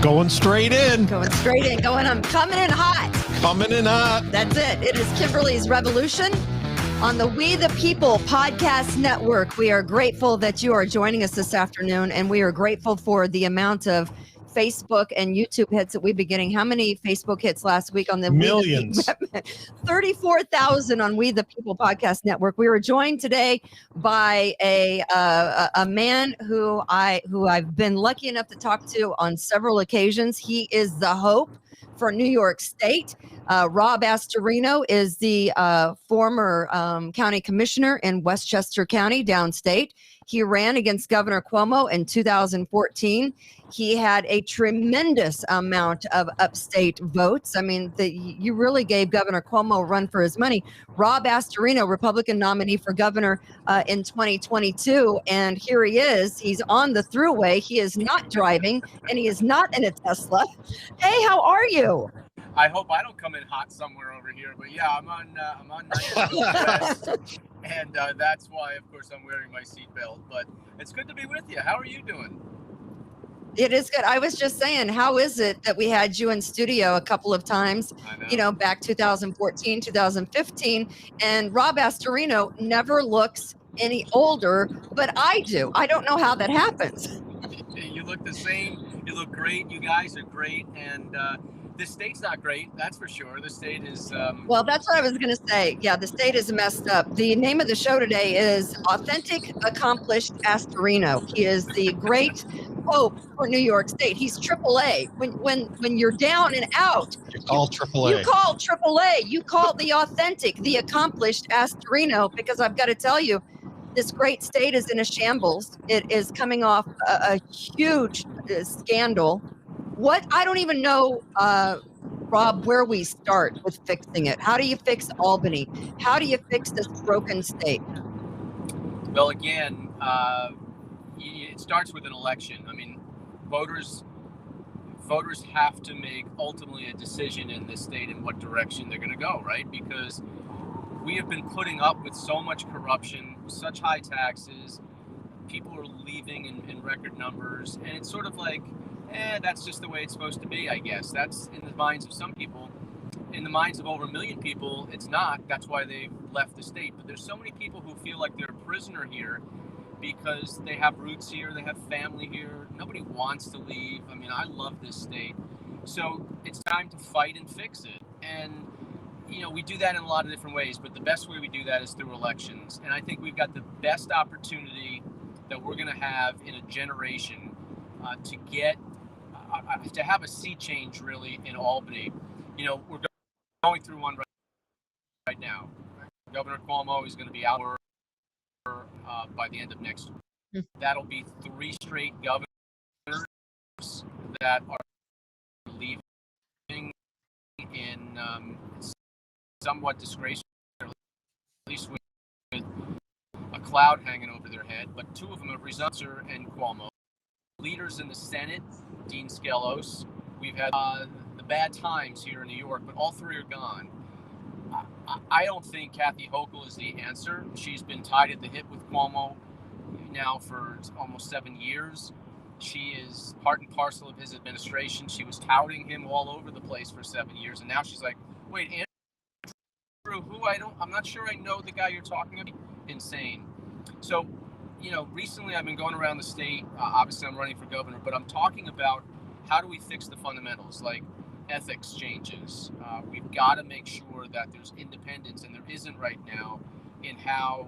Going straight in. Going straight in. I'm coming in hot. Coming in hot. That's it. It is Kimberly's Revolution on the We the People Podcast Network. We are grateful that you are joining us this afternoon, and we are grateful for the amount of Facebook and YouTube hits that we've been getting. How many Facebook hits last week on the Millions. 34,000 on We the People Podcast Network. We were joined today by a man who I've been lucky enough to talk to on several occasions. He is the hope for New York State. Rob Astorino is the former county commissioner in Westchester County, downstate. He ran against Governor Cuomo in 2014. He had a tremendous amount of upstate votes. I mean, you really gave Governor Cuomo a run for his money. Rob Astorino, Republican nominee for governor in 2022. And here he is. He's on the thruway. He is not driving, and he is not in a Tesla. Hey, how are you? I hope I don't come in hot somewhere over here, but yeah, I'm on night and that's why, of course, I'm wearing my seatbelt. But it's good to be with you. How are you doing? It is good. I was just saying, how is it that we had you in studio a couple of times, back 2014, 2015, and Rob Astorino never looks any older, but I do. I don't know how that happens. You look the same. You look great. You guys are great. And this state's not great, that's for sure. The state is... Well, that's what I was going to say. Yeah, the state is messed up. The name of the show today is Authentic Accomplished Astorino. He is the great hope for New York State. He's AAA. When you're down and out, You call AAA. You call AAA. You call the authentic, the accomplished Astorino, because I've got to tell you, this great state is in a shambles. It is coming off a huge scandal. I don't even know, Rob, where we start with fixing it. How do you fix Albany? How do you fix this broken state? Well, again, it starts with an election. I mean, voters have to make ultimately a decision in this state in what direction they're going to go, right? Because we have been putting up with so much corruption, such high taxes, people are leaving in record numbers, and it's sort of like, that's just the way it's supposed to be, I guess. That's in the minds of some people. In the minds of over 1 million people, it's not. That's why they've left the state. But there's so many people who feel like they're a prisoner here because they have roots here, they have family here. Nobody wants to leave. I mean, I love this state. So it's time to fight and fix it. And, we do that in a lot of different ways, but the best way we do that is through elections. And I think we've got the best opportunity that we're going to have in a generation to have a sea change really in Albany. We're going through one right now. Governor Cuomo is going to be out by the end of next year. That'll be 3 straight governors that are leaving in somewhat disgraceful, at least with a cloud hanging over their head. But 2 of them have resigned, and Cuomo. Leaders in the Senate, Dean Skelos. We've had the bad times here in New York, but all 3 are gone. I don't think Kathy Hochul is the answer. She's been tied at the hip with Cuomo now for almost 7 years. She is part and parcel of his administration. She was touting him all over the place for 7 years, and now she's like, wait, Andrew, I'm not sure I know the guy you're talking about. Insane. So, recently I've been going around the state. Obviously, I'm running for governor, but I'm talking about how do we fix the fundamentals, like ethics changes. We've got to make sure that there's independence, and there isn't right now, in how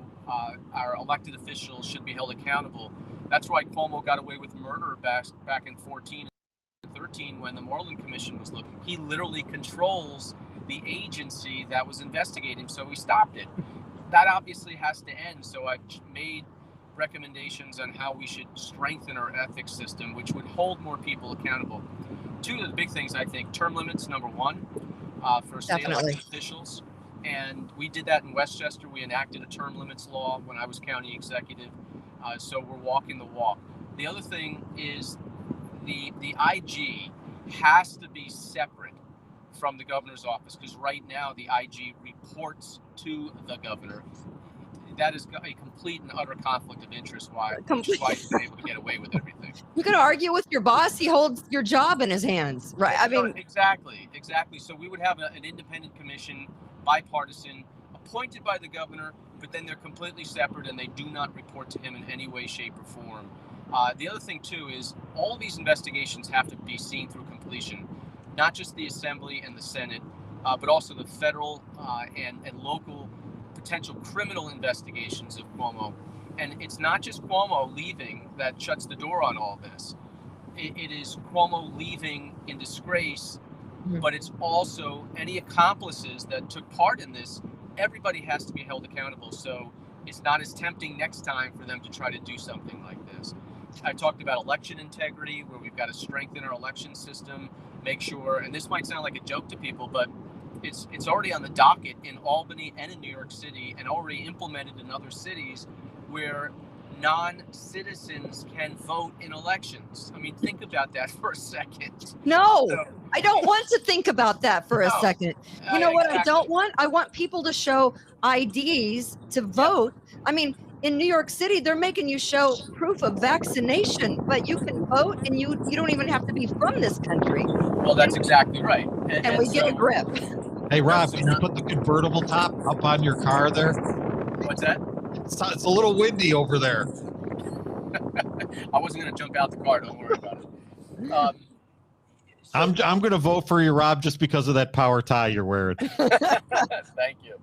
our elected officials should be held accountable. That's why Cuomo got away with murder back in 14 and 13 when the Moreland Commission was looking. He literally controls the agency that was investigating, so he stopped it. That obviously has to end. So I've made recommendations on how we should strengthen our ethics system, which would hold more people accountable. 2 of the big things, I think, term limits, number 1, for state elected officials. And we did that in Westchester. We enacted a term limits law when I was county executive. So we're walking the walk. The other thing is the IG has to be separate from the governor's office, because right now the IG reports to the governor. that is a complete and utter conflict of interest. Which is why he's been able to get away with everything. You could argue with your boss. He holds your job in his hands, right? I mean, exactly. So we would have an independent commission, bipartisan, appointed by the governor, but then they're completely separate and they do not report to him in any way, shape, or form. The other thing too is all of these investigations have to be seen through completion, not just the Assembly and the Senate, but also the federal and local potential criminal investigations of Cuomo. And it's not just Cuomo leaving that shuts the door on all this. It is Cuomo leaving in disgrace, but it's also any accomplices that took part in this. Everybody has to be held accountable. So it's not as tempting next time for them to try to do something like this. I talked about election integrity, where we've got to strengthen our election system, make sure, and this might sound like a joke to people, but it's already on the docket in Albany and in New York City and already implemented in other cities where non-citizens can vote in elections. I mean, think about that for a second. No, I don't want to think about that for a second. You know what exactly. I don't want? I want people to show IDs to vote. I mean, in New York City, they're making you show proof of vaccination, but you can vote and you don't even have to be from this country. Well, that's exactly right. And we get a grip. Hey, Rob, can you put the convertible top up on your car there? What's that? It's a little windy over there. I wasn't going to jump out the car. Don't worry about it. I'm going to vote for you, Rob, just because of that power tie you're wearing. Thank you.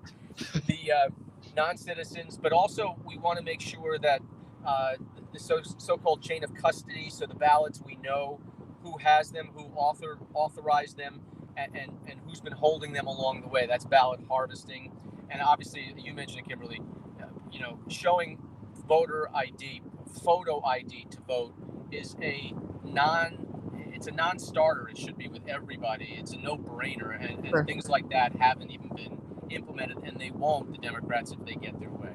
The non-citizens, but also we want to make sure that the so-called chain of custody, so the ballots, we know who has them, who authorized them, and who's been holding them along the way. That's ballot harvesting. And obviously, you mentioned it, Kimberly, showing voter ID, photo ID to vote is a non-starter. It should be with everybody. It's a no-brainer, and Sure. Things like that haven't even been implemented, and they won't, the Democrats, if they get their way.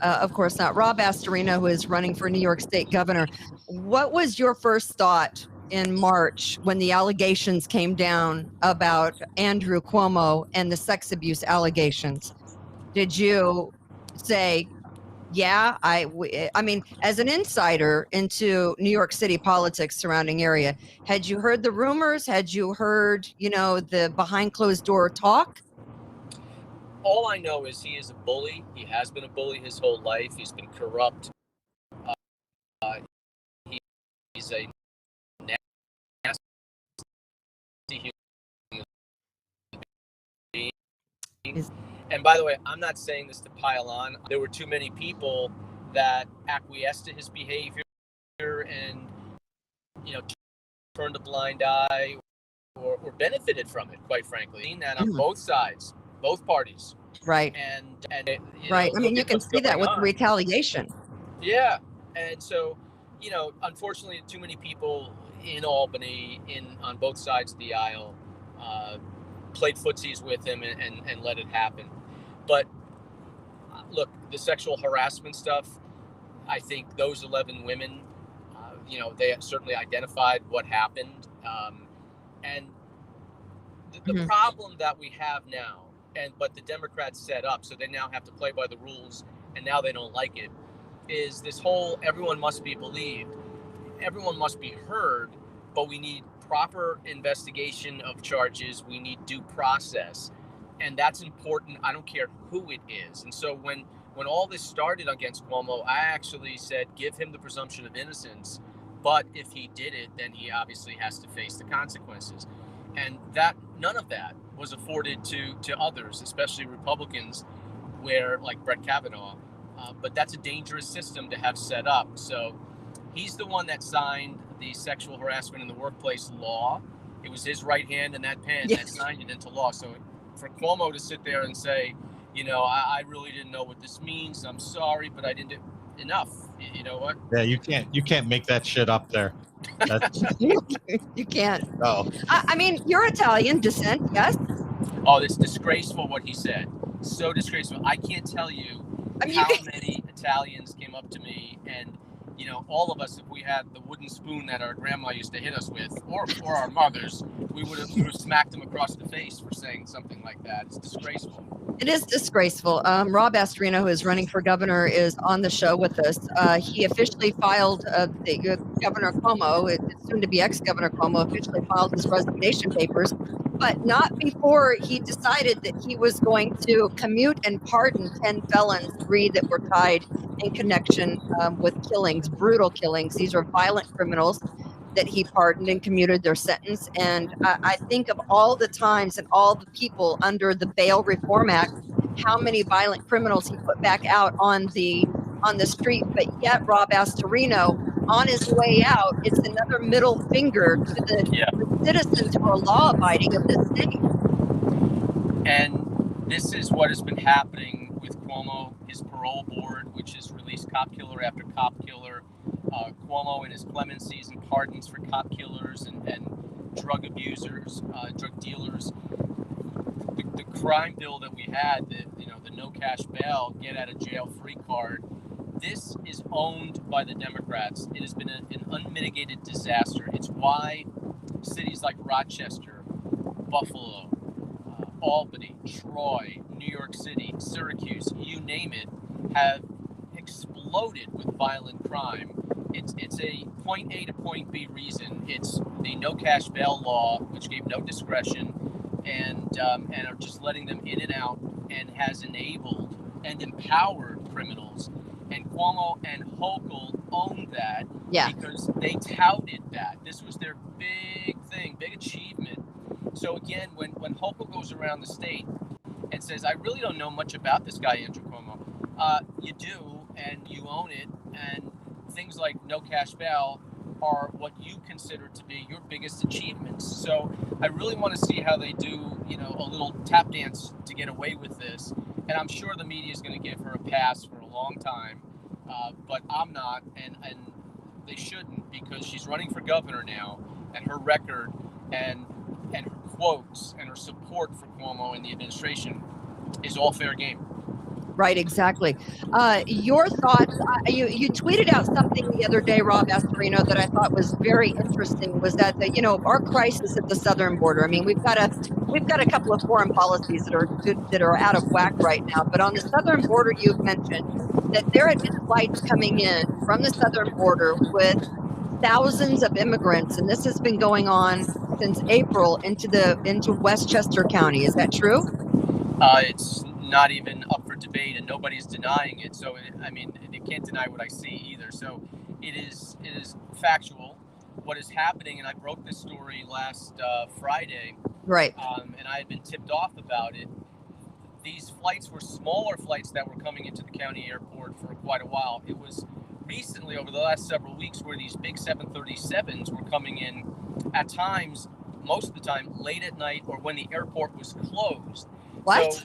Of course not. Rob Astorino, who is running for New York State governor. What was your first thought in March when the allegations came down about Andrew Cuomo and the sex abuse allegations? Did you say, yeah, I mean, as an insider into New York City politics surrounding area, had you heard the rumors? Had you heard, the behind closed door talk? All I know is he is a bully. He has been a bully his whole life. He's been corrupt. He's a nasty human being. And by the way, I'm not saying this to pile on. There were too many people that acquiesced to his behavior and, turned a blind eye or benefited from it, quite frankly. Seen that on both sides, both parties. Right. And right. I mean, you can see that with the retaliation. Yeah. And so, unfortunately, too many people in Albany, on both sides of the aisle, played footsies with him and let it happen. But look, the sexual harassment stuff, I think those 11 women, they certainly identified what happened. And the problem that we have now, but the Democrats set up, so they now have to play by the rules, and now they don't like it, is this whole everyone must be believed, everyone must be heard, but we need proper investigation of charges, we need due process, and that's important. I don't care who it is. And so when all this started against Cuomo, I actually said give him the presumption of innocence, but if he did it, then he obviously has to face the consequences. And that none of that was afforded to others, especially Republicans, where like Brett Kavanaugh. But that's a dangerous system to have set up. So he's the one that signed the sexual harassment in the workplace law. It was his right hand in that pen that signed it into law. So for Cuomo to sit there and say, I really didn't know what this means. I'm sorry, but I didn't do enough. You know what? Yeah, you can't make that shit up there. You can't. No. I mean, you're Italian descent, yes? Oh, it's disgraceful what he said. So disgraceful. I can't tell you how many Italians came up to me and, all of us, if we had the wooden spoon that our grandma used to hit us with, or our mothers, we would have smacked them across the face for saying something like that. It's disgraceful. It is disgraceful. Rob Astorino, who is running for governor, is on the show with us. He officially filed, Governor Cuomo, soon to be ex-Governor Cuomo, officially filed his resignation papers, but not before he decided that he was going to commute and pardon 10 felons, 3 that were tied in connection with killings, brutal killings. These are violent criminals that he pardoned and commuted their sentence. And I think of all the times and all the people under the Bail Reform Act, how many violent criminals he put back out on the street. But yet Rob Astorino, on his way out, it's another middle finger to the citizens who are law-abiding of this state. And this is what has been happening with Cuomo, his parole board, which has released cop killer after cop killer. Cuomo and his clemencies and pardons for cop killers and drug abusers, drug dealers. The crime bill that we had, the no cash bail, get out of jail free card. This is owned by the Democrats. It has been an unmitigated disaster. It's why cities like Rochester, Buffalo, Albany, Troy, New York City, Syracuse, you name it, have exploded with violent crime. It's a point A to point B reason. It's the no cash bail law, which gave no discretion, and are just letting them in and out, and has enabled and empowered criminals. And Cuomo and Hochul owned that because they touted that. This was their big thing, big achievement. So again, when Hochul goes around the state and says, I really don't know much about this guy, Andrew Cuomo, you do, and you own it, and things like no cash bail are what you consider to be your biggest achievements. So I really want to see how they do, a little tap dance to get away with this. And I'm sure the media is going to give her a pass for a long time, but I'm not, and they shouldn't, because she's running for governor now, and her record and her quotes and her support for Cuomo and the administration is all fair game. Right, exactly. Your thoughts, you tweeted out something the other day, Rob Astorino, that I thought was very interesting, was that our crisis at the southern border. I mean, we've got a couple of foreign policies that are out of whack right now, but on the southern border, you've mentioned that there had been flights coming in from the southern border with thousands of immigrants, and this has been going on since April into Westchester County. Is that true? It's not even up for debate, and nobody's denying it. So, they can't deny what I see either. So, it is factual what is happening, and I broke this story last Friday. Right. And I had been tipped off about it. These flights were smaller flights that were coming into the county airport for quite a while. It was recently, over the last several weeks, where these big 737s were coming in at times, most of the time, late at night or when the airport was closed. What?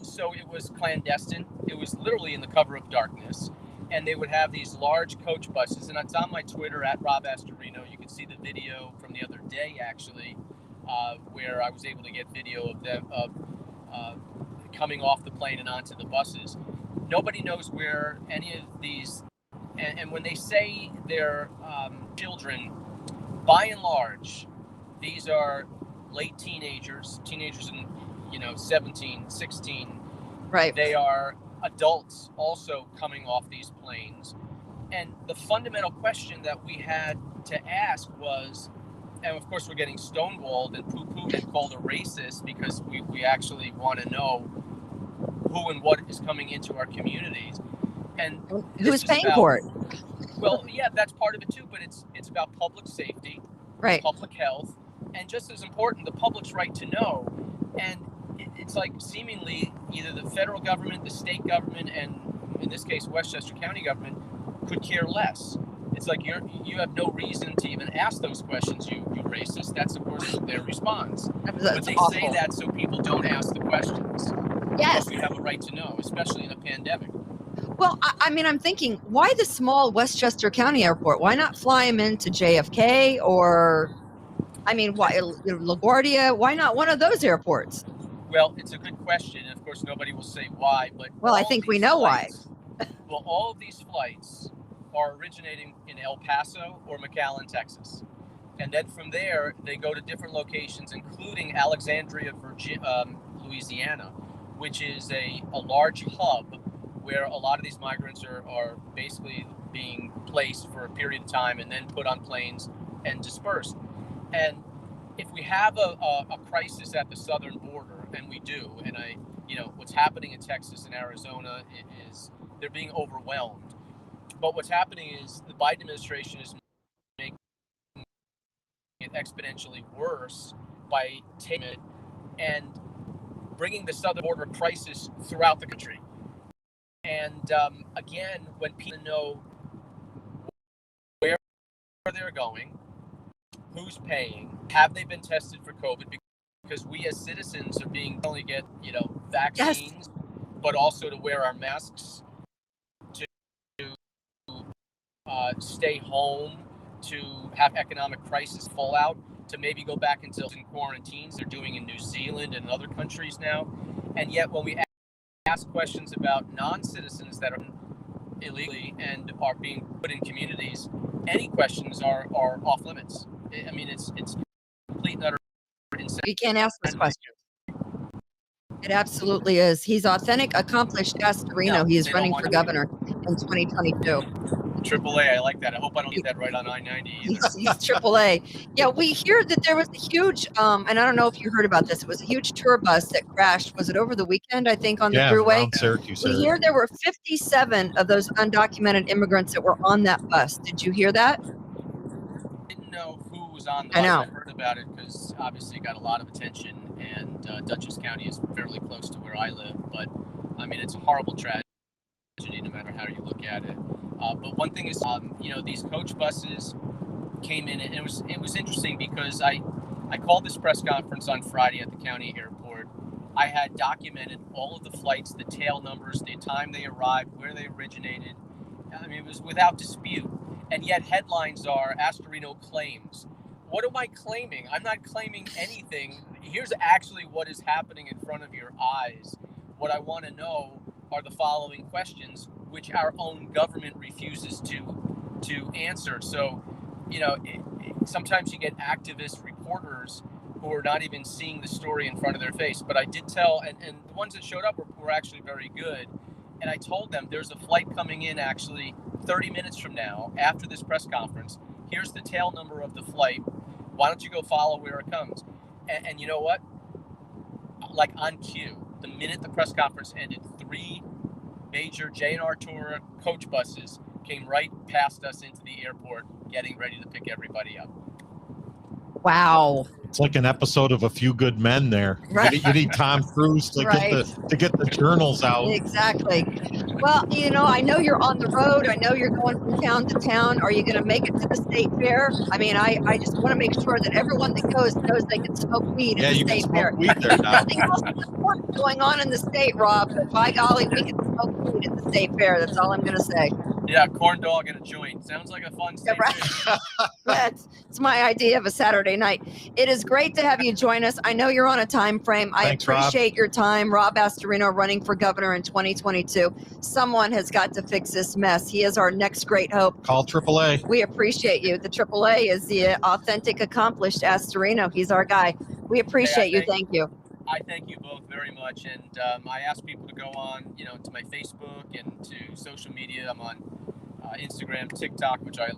So it was clandestine. It was literally in the cover of darkness. And they would have these large coach buses. And it's on my Twitter, at Rob Astorino. You can see the video from the other day, actually, where I was able to get video of them coming off the plane and onto the buses. Nobody knows where any of these, and when they say they're children, by and large, these are late teenagers in 17, 16. Right. They are adults also coming off these planes. And the fundamental question that we had to ask was, and of course we're getting stonewalled and poo-pooed and called a racist, because we actually want to know who and what is coming into our communities. And who's paying for it? Well, yeah, that's part of it too, but it's about public safety, right, public health, and just as important, the public's right to know. And it's like seemingly either the federal government, the state government, and in this case, Westchester County government could care less. It's like you have no reason to even ask those questions, you racist. That's, of course, their response. But they say that so people don't ask the questions. Yes. We have a right to know, especially in a pandemic. Well, I'm thinking, why the small Westchester County Airport? Why not fly them into JFK or, why LaGuardia? Why not one of those airports? Well, it's a good question. And of course, nobody will say why, but I think we know why. Well, all of these flights are originating in El Paso or McAllen, Texas. And then from there, they go to different locations, including Alexandria, Louisiana, which is a large hub where a lot of these migrants are basically being placed for a period of time and then put on planes and dispersed. And if we have a crisis at the southern border, and we do, and what's happening in Texas and Arizona is they're being overwhelmed. But what's happening is the Biden administration is making it exponentially worse by taking it and bringing the southern border crisis throughout the country. And again, when people know where they're going, who's paying, have they been tested for COVID? Because we as citizens are being not only get vaccines, yes, but also to wear our masks, to stay home, to have economic crisis fallout, to maybe go back into quarantines they're doing in New Zealand and other countries now. And yet when we ask questions about non-citizens that are illegally and are being put in communities, any questions are off limits. I mean, it's complete and utter insanity. You can't ask this question. It absolutely is. He's authentic, accomplished Astorino. He's running for governor in 2022. AAA, I like that. I hope I don't get that right on I-90 either. He's AAA. Yeah, we hear that there was a huge, and I don't know if you heard about this, it was a huge tour bus that crashed. Was it over the weekend, I think, on the thruway? Syracuse. We hear there were 57 of those undocumented immigrants that were on that bus. Did you hear that? I didn't know who was on the bus. I know. I heard about it because obviously it got a lot of attention, and Dutchess County is fairly close to where I live. But, I mean, it's a horrible tragedy no matter how you look at it. But one thing is, these coach buses came in, and it was interesting because I called this press conference on Friday at the county airport. I had documented all of the flights, the tail numbers, the time they arrived, where they originated. I mean, it was without dispute. And yet headlines are Astorino claims. What am I claiming? I'm not claiming anything. Here's actually what is happening in front of your eyes. What I want to know are the following questions, which our own government refuses to answer. So, sometimes you get activist reporters who are not even seeing the story in front of their face. But I did tell, and the ones that showed up were actually very good. And I told them there's a flight coming in actually 30 minutes from now after this press conference. Here's the tail number of the flight. Why don't you go follow where it comes? And you know what? Like on cue, the minute the press conference ended, 3 major J&R Tour coach buses came right past us into the airport, getting ready to pick everybody up. Wow. It's like an episode of A Few Good Men there. Right. You need Tom Cruise to get the journals out. Exactly. Well, I know you're on the road. I know you're going from town to town. Are you going to make it to the state fair? I mean, I just want to make sure that everyone that goes knows they can smoke weed at the state fair. Weed there now. Nothing else important going on in the state, Rob, but by golly, we can smoke weed at the state fair. That's all I'm going to say. Yeah, corn dog and a joint. Sounds like a fun state fair. That's my idea of a Saturday night. It is great to have you join us. I know you're on a time frame. Thanks, I appreciate your time. Rob Astorino running for governor in 2022. Someone has got to fix this mess. He is our next great hope. Call AAA. We appreciate you. The AAA is the authentic, accomplished Astorino. He's our guy. We appreciate you. Thank you. I thank you both very much, and I ask people to go on, to my Facebook and to social media. I'm on Instagram, TikTok, which I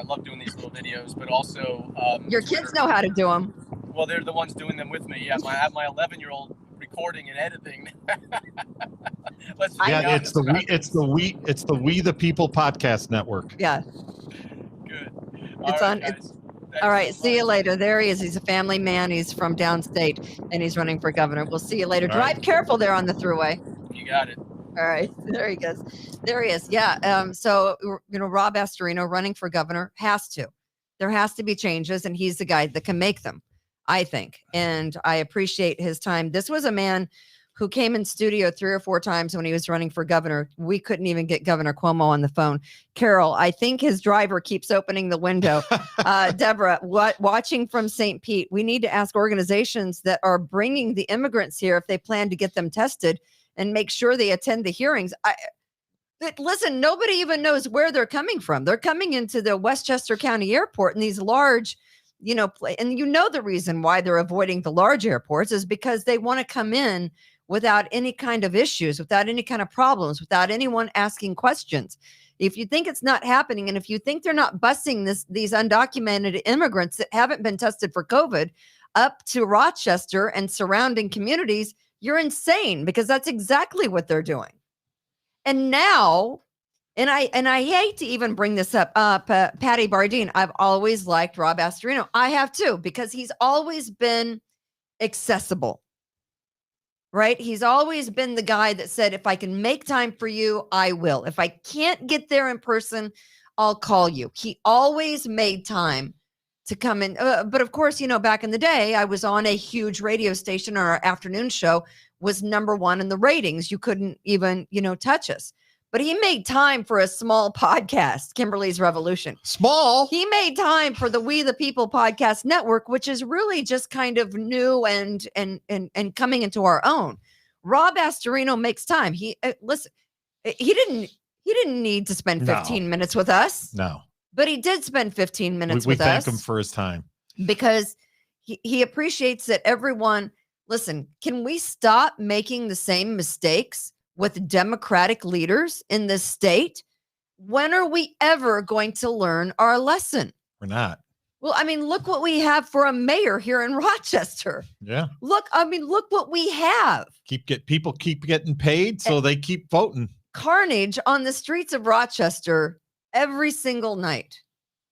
love doing these little videos, but also your Twitter. Kids know how to do them. Well, they're the ones doing them with me. Yeah, I have my 11-year-old recording and editing. It's the We the People podcast network. Yeah. Good. All right. See you later. There he is. He's a family man. He's from downstate, and he's running for governor. We'll see you later. Drive careful there on the thruway. You got it. All right. There he goes. There he is. Yeah. So, Rob Astorino running for governor there has to be changes, and he's the guy that can make them, I think. And I appreciate his time. This was a man who came in studio 3 or 4 times when he was running for governor. We couldn't even get Governor Cuomo on the phone. Carol, I think his driver keeps opening the window. Deborah, watching from St. Pete, we need to ask organizations that are bringing the immigrants here if they plan to get them tested and make sure they attend the hearings. Listen, nobody even knows where they're coming from. They're coming into the Westchester County Airport in these large, and the reason why they're avoiding the large airports is because they want to come in without any kind of issues, without any kind of problems, without anyone asking questions. If you think it's not happening, and if you think they're not busing these undocumented immigrants that haven't been tested for COVID up to Rochester and surrounding communities, you're insane, because that's exactly what they're doing. And now, and I hate to even bring this up, Patty Bardeen, I've always liked Rob Astorino. I have too, because he's always been accessible, right? He's always been the guy that said, if I can make time for you, I will. If I can't get there in person, I'll call you. He always made time to come in. But of course, back in the day, I was on a huge radio station, and our afternoon show was #1 in the ratings. You couldn't even, touch us. But he made time for a small podcast, Kimberly's Revolution. Small. He made time for the We the People podcast network, which is really just kind of new and coming into our own. Rob Astorino makes time. He didn't need to spend 15 minutes with us. No. But he did spend 15 minutes with us. We thank him for his time. Because he appreciates that everyone, listen, can we stop making the same mistakes with Democratic leaders in this state? When are we ever going to learn our lesson? We're not. Well, look what we have for a mayor here in Rochester. Yeah. Look what we have. People keep getting paid, so they keep voting. Carnage on the streets of Rochester every single night.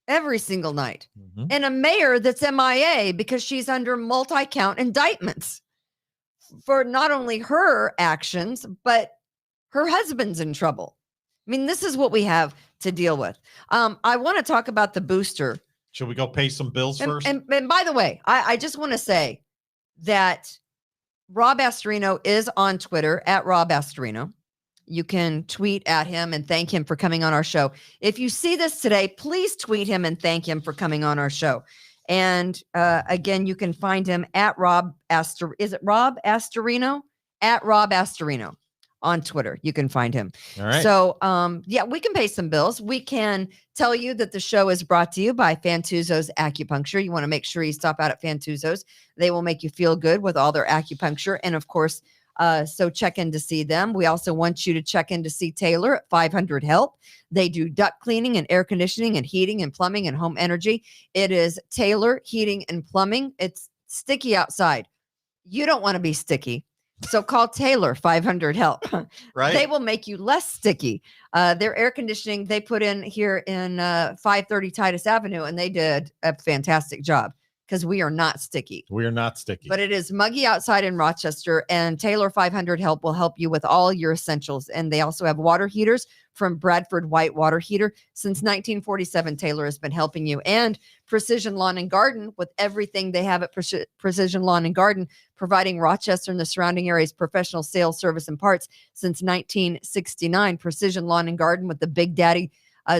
Mm-hmm. And a mayor that's MIA because she's under multi-count indictments for not only her actions, but her husband's in trouble. This is what we have to deal with. I want to talk about the booster. Should we go pay some bills first? And by the way, I just want to say that Rob Astorino is on Twitter at Rob Astorino. You can tweet at him and thank him for coming on our show. If you see this today, please tweet him and thank him for coming on our show. And again, you can find him at is it Rob Astorino? At Rob Astorino on Twitter. You can find him. All right. So, we can pay some bills. We can tell you that the show is brought to you by Fantuzzo's Acupuncture. You want to make sure you stop out at Fantuzzo's. They will make you feel good with all their acupuncture. And of course, so check in to see them. We also want you to check in to see Taylor at 500 Help. They do duct cleaning and air conditioning and heating and plumbing and home energy. It is Taylor Heating and Plumbing. It's sticky outside. You don't want to be sticky. So call Taylor 500 Help. Right. They will make you less sticky. Their air conditioning they put in here in 530 Titus Avenue, and they did a fantastic job. Because we are not sticky. We are not sticky. But it is muggy outside in Rochester, and Taylor 500 Help will help you with all your essentials. And they also have water heaters from Bradford White Water Heater. Since 1947, Taylor has been helping you. And Precision Lawn and Garden with everything they have at Precision Lawn and Garden, providing Rochester and the surrounding areas professional sales, service, and parts since 1969. Precision Lawn and Garden with the Big Daddy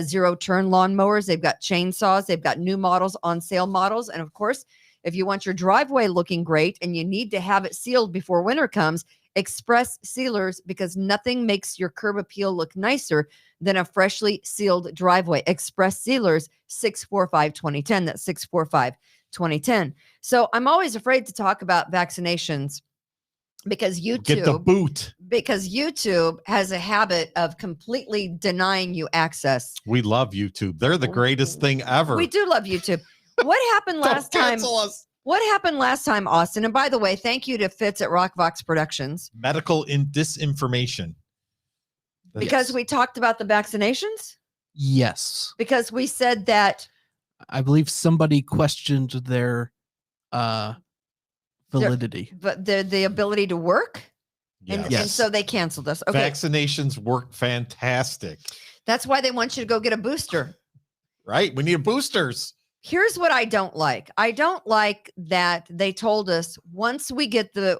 zero-turn lawnmowers. They've got chainsaws. They've got new models, on sale models. And of course, if you want your driveway looking great and you need to have it sealed before winter comes, Express Sealers, because nothing makes your curb appeal look nicer than a freshly sealed driveway. Express Sealers, 645-2010. That's 645-2010. So I'm always afraid to talk about vaccinations because YouTube get the boot. Because YouTube has a habit of completely denying you access. We love YouTube. They're the greatest thing ever. We do love YouTube. What happened last time? What happened last time, Austin? And by the way, thank you to Fitz at Rockvox Productions. Medical disinformation. Because we talked about the vaccinations? Yes. Because we said that I believe somebody questioned their validity. But the ability to work? Yes. And so they canceled us. Okay. Vaccinations work fantastic. That's why they want you to go get a booster. Right. We need boosters. Here's what I don't like. I don't like that they told us once we get the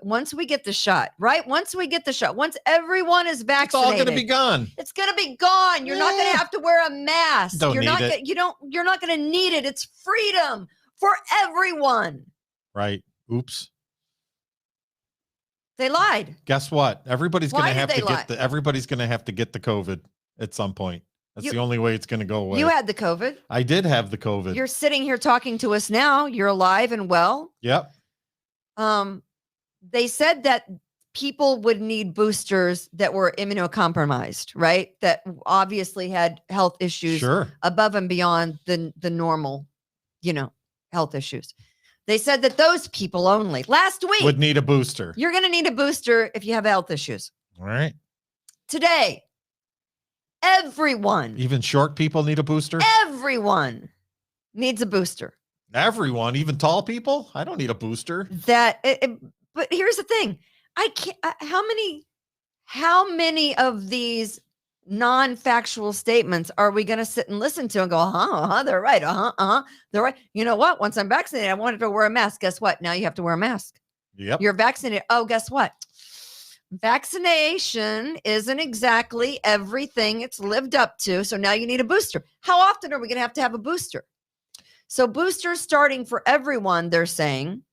shot, right? Once we get the shot, once everyone is vaccinated, it's all going to be gone. It's going to be gone. You're not going to have to wear a mask. You're not going to need it. It's freedom for everyone. Right. Oops. They lied. Guess what? Everybody's going to have to everybody's going to have to get the COVID. at some point. That's You- the only way it's going to go away. You had the COVID. I did have the COVID. You're sitting here talking to us now. You're alive and well. Yep. They said that people would need boosters that were immunocompromised, right? That obviously had health issues Sure. above and beyond the normal, health issues. They said that those people only last week Would need a booster. you're going to need a booster if you have health issues. All right. Today, everyone Even short people need a booster. everyone needs a booster. Everyone, even tall people. I don't need a booster. But here's the thing. I can't. How many of these non-factual statements are we going to sit and listen to and go, they're right. They're right. You know what? Once I'm vaccinated, I wanted to wear a mask. Guess what? Now you have to wear a mask. Yep. You're vaccinated. Oh, guess what? Vaccination isn't exactly everything it's lived up to. So now you need a booster. How often are we going to have a booster? So boosters starting for everyone, they're saying.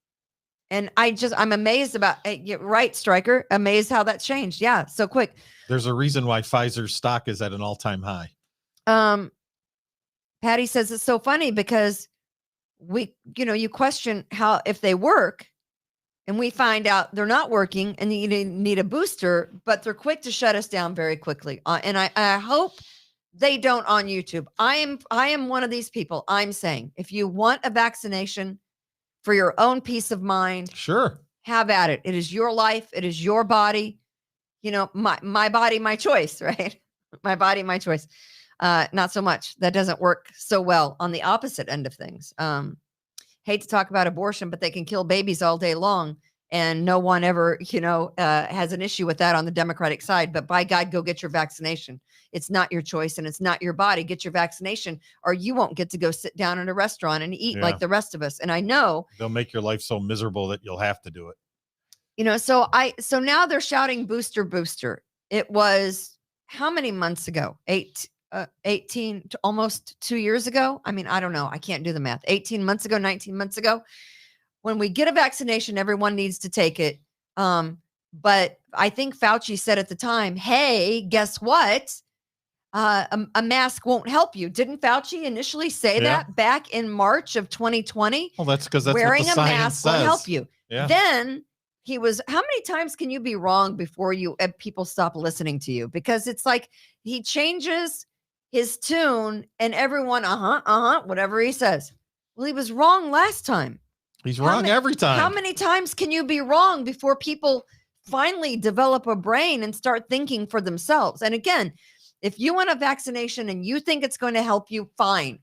And I'm amazed about it. You're right, Stryker. Amazed how that's changed. Yeah, so quick. There's a reason why Pfizer's stock is at an all-time high. Patty says it's so funny because you question how if they work and we find out they're not working and you need a booster, but they're quick to shut us down very quickly. And I hope they don't on YouTube. I am one of these people. I'm saying if you want a vaccination for your own peace of mind, Sure. have at it. It is your life. It is your body. My body, my choice, right? My body, my choice. Not so much. That doesn't work so well on the opposite end of things. Hate to talk about abortion, but they can kill babies all day long. And no one ever, has an issue with that on the Democratic side. But by God, go get your vaccination. It's not your choice and it's not your body. Get your vaccination or you won't get to go sit down in a restaurant and eat like the rest of us. And I know they'll make your life so miserable that you'll have to do it. So now they're shouting booster. It was how many months ago? 18 to almost 2 years ago. I mean, I don't know. I can't do the math. 18 months ago, 19 months ago. When we get a vaccination, everyone needs to take it. But I think Fauci said at the time, hey, guess what? A mask won't help you. Didn't Fauci initially say that back in March of 2020? Well, that's because wearing what the a science mask says. will help you. Yeah. Then he was, how many times can you be wrong before people stop listening to you? Because it's like he changes his tune and everyone, whatever he says. Well, he was wrong last time. He's wrong every time. How many times can you be wrong before people finally develop a brain and start thinking for themselves? And again, if you want a vaccination and you think it's going to help you, fine.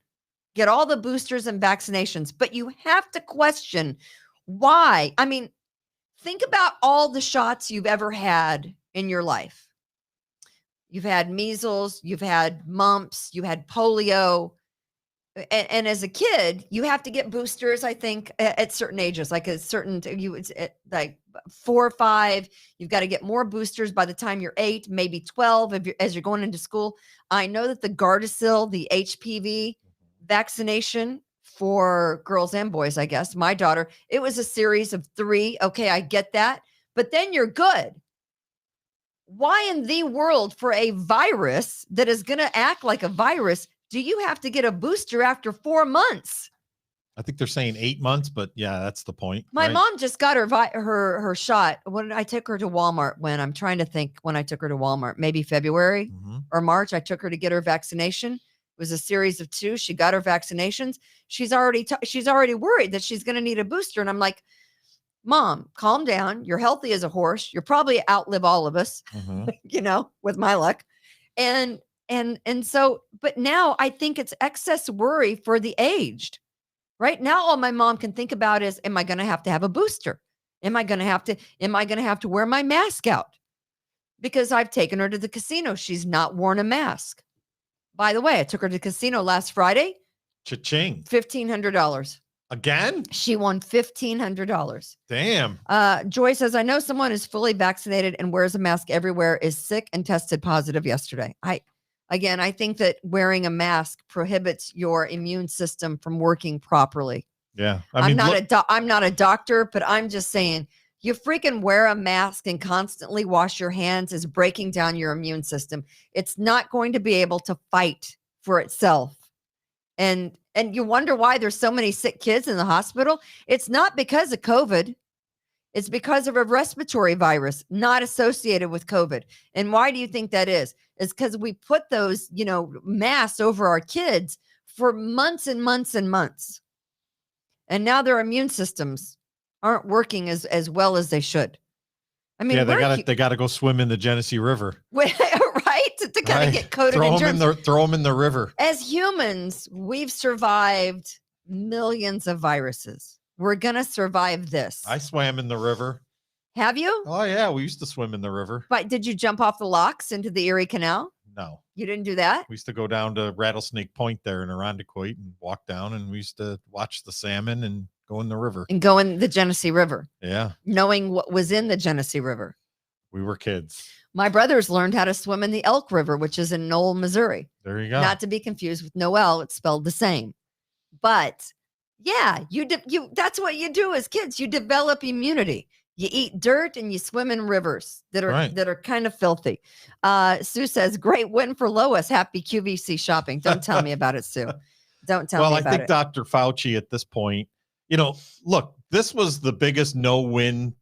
Get all the boosters and vaccinations, but you have to question why. I mean, think about all the shots you've ever had in your life. You've had measles, you've had mumps, you had polio. And as a kid, you have to get boosters, I think, at certain ages, like like 4 or 5, you've got to get more boosters by the time you're 8, maybe 12, as you're going into school. I know that the Gardasil, the HPV vaccination for girls and boys, I guess, my daughter, it was a series of 3. Okay, I get that. But then you're good. Why in the world for a virus that is going to act like a virus do you have to get a booster after 4 months? I think they're saying 8 months, but yeah, that's the point. My mom just got her shot. When I took her to Walmart, I'm trying to think when I took her to Walmart, maybe February or March, I took her to get her vaccination. It was a series of 2. She got her vaccinations. She's already worried that she's going to need a booster. And I'm like, Mom, calm down. You're healthy as a horse. You'll probably outlive all of us, with my luck. And so, but now I think it's excess worry for the aged. Right now, all my mom can think about is, am I going to have a booster? Am I going to have to wear my mask out? Because I've taken her to the casino. She's not worn a mask. By the way, I took her to the casino last Friday. Cha-ching. $1,500. Again? She won $1,500. Damn. Joy says, I know someone is fully vaccinated and wears a mask everywhere, is sick and tested positive yesterday. I think that wearing a mask prohibits your immune system from working properly. Yeah. I'm not a doctor, but I'm just saying You freaking wear a mask and constantly wash your hands is breaking down your immune system. It's not going to be able to fight for itself. And you wonder why there's so many sick kids in the hospital. It's not because of COVID. It's because of a respiratory virus not associated with COVID. And why do you think that is? It's because we put those, masks over our kids for months and months and months. And now their immune systems aren't working as well as they should. I mean, they got to go swim in the Genesee River. Right? To kind of get coated in germs. Throw them in the river. As humans, we've survived millions of viruses. We're going to survive this. I swam in the river. Have you? Oh, yeah. We used to swim in the river. But did you jump off the locks into the Erie Canal? No. You didn't do that? We used to go down to Rattlesnake Point there in Irondequoit and walk down, and we used to watch the salmon and go in the river. And go in the Genesee River. Yeah. Knowing what was in the Genesee River. We were kids. My brothers learned how to swim in the Elk River, which is in Knoll, Missouri. There you go. Not to be confused with Noel. It's spelled the same. But yeah, that's what you do as kids. You develop immunity. You eat dirt and you swim in rivers that are kind of filthy. Sue says, great win for Lois. Happy QVC shopping. Don't tell me about it, Sue. Don't tell me about it. Well, I think Dr. Fauci at this point, look, this was the biggest no-win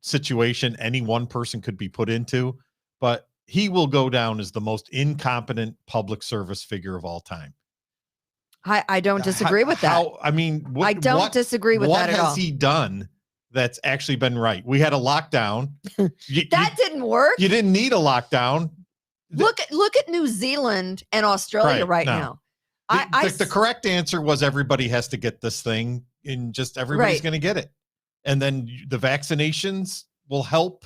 situation any one person could be put into, but he will go down as the most incompetent public service figure of all time. I don't disagree with that. I don't disagree with that at all. What has he done that's actually been right? We had a lockdown. That didn't work. You didn't need a lockdown. Look at New Zealand and Australia right now. The correct answer was everybody has to get this thing, and just everybody's going to get it. And then the vaccinations will help,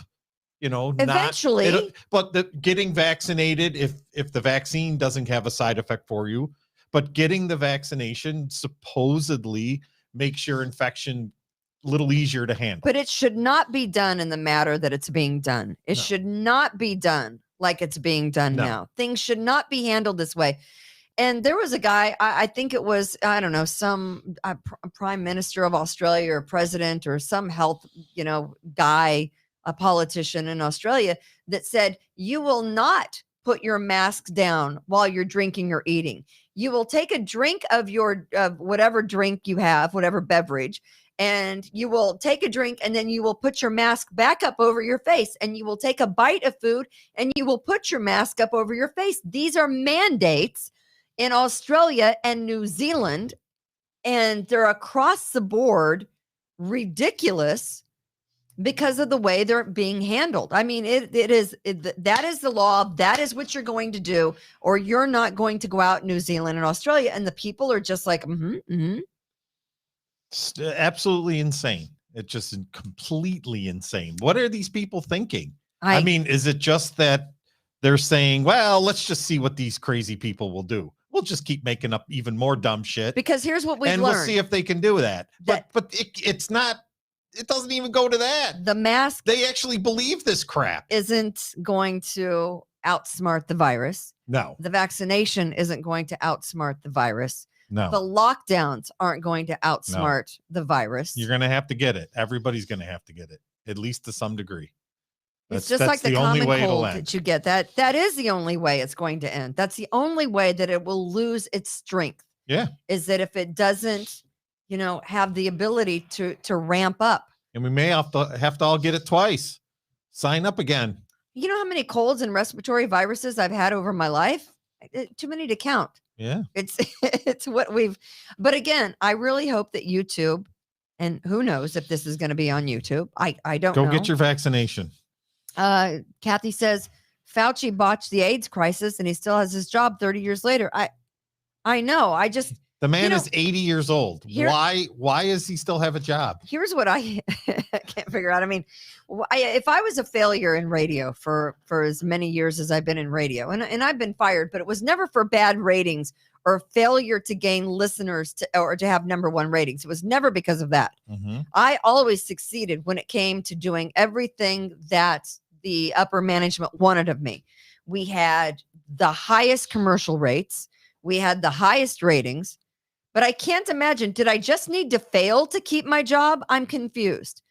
eventually. But getting vaccinated, if the vaccine doesn't have a side effect for you, but getting the vaccination supposedly makes your infection a little easier to handle. But it should not be done in the manner that it's being done. It should not be done like it's being done now. Things should not be handled this way. And there was a guy, I think it was, I don't know, some prime minister of Australia or president or some health, guy, a politician in Australia that said, you will not put your mask down while you're drinking or eating. You will take a drink of your whatever drink you have, whatever beverage, and you will take a drink and then you will put your mask back up over your face, and you will take a bite of food and you will put your mask up over your face. These are mandates in Australia and New Zealand, and they're across the board ridiculous because of the way they're being handled. I mean, that is the law. That is what you're going to do, or you're not going to go out in New Zealand and Australia. And the people are just like, It's absolutely insane. It's just completely insane. What are these people thinking? I mean, is it just that they're saying, well, let's just see what these crazy people will do? We'll just keep making up even more dumb shit. Because here's what we've learned. And we'll see if they can do that. But it's not, it doesn't even go to that. The mask. They actually believe this crap. Isn't going to outsmart the virus. No. The vaccination isn't going to outsmart the virus. No. The lockdowns aren't going to outsmart the virus. You're going to have to get it. Everybody's going to have to get it, at least to some degree. It's just like the common cold that you get. That is the only way it's going to end. That's the only way that it will lose its strength. Yeah. Is that if it doesn't, have the ability to ramp up. And we may have to all get it twice. Sign up again. You know how many colds and respiratory viruses I've had over my life? Too many to count. Yeah. It's what but again, I really hope that YouTube, and who knows if this is going to be on YouTube. I don't know. Go get your vaccination. Kathy says Fauci botched the AIDS crisis and he still has his job 30 years later. I know. The man is 80 years old. Why does he still have a job? Here's what I can't figure out. I mean, if I was a failure in radio for as many years as I've been in radio, and I've been fired, but it was never for bad ratings or failure to gain listeners or to have number one ratings. It was never because of that. Mm-hmm. I always succeeded when it came to doing everything that the upper management wanted of me. We had the highest commercial rates. We had the highest ratings. But I can't imagine, did I just need to fail to keep my job? I'm confused.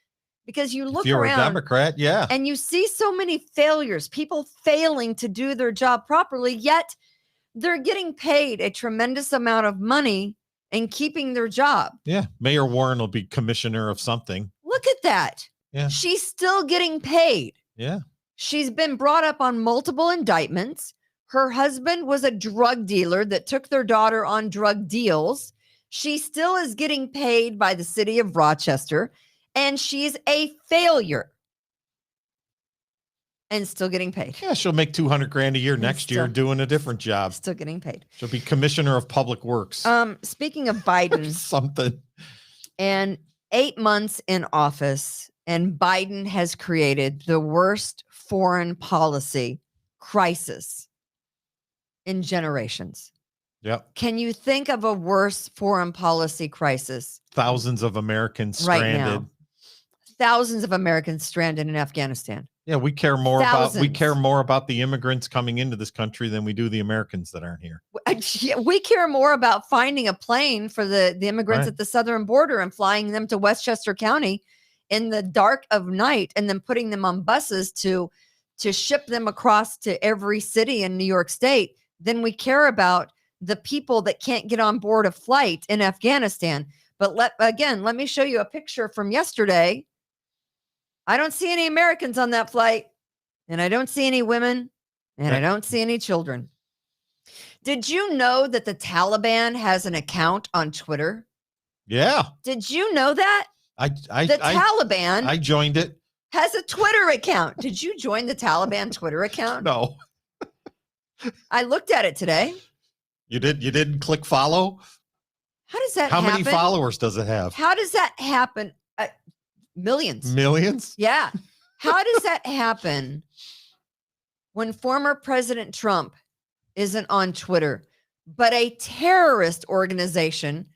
Because you look If you're around a Democrat, yeah. and you see so many failures, people failing to do their job properly, yet they're getting paid a tremendous amount of money and keeping their job. Yeah. Mayor Warren will be commissioner of something. Look at that. Yeah. She's still getting paid. Yeah. She's been brought up on multiple indictments. Her husband was a drug dealer that took their daughter on drug deals. She still is getting paid by the city of Rochester, and she's a failure and still getting paid. Yeah. She'll make $200,000 a year next year doing a different job. Still getting paid. She'll be commissioner of public works. Speaking of Biden, Something. and 8 months in office, and Biden has created the worst foreign policy crisis in generations. Yep. Can you think of a worse foreign policy crisis? Thousands of Americans Right stranded. now. Thousands of Americans stranded in Afghanistan. Yeah, we care more Thousands. about the immigrants coming into this country than we do the Americans that aren't here. We care more about finding a plane for the immigrants Right. at the southern border and flying them to Westchester County in the dark of night, and then putting them on buses to ship them across to every city in New York State than we care about the people that can't get on board a flight in Afghanistan. But let me show you a picture from yesterday. I don't see any Americans on that flight, and I don't see any women, and I don't see any children. Did you know that the Taliban has an account on Twitter? Yeah. Did you know that? I Taliban joined it. has a Twitter account. Did you join the Taliban Twitter account? No. I looked at it today. You didn't click follow? How does that How happen? many followers does it have? How does that happen? Millions. Millions? Yeah. How does that happen when former President Trump isn't on Twitter, but a terrorist organization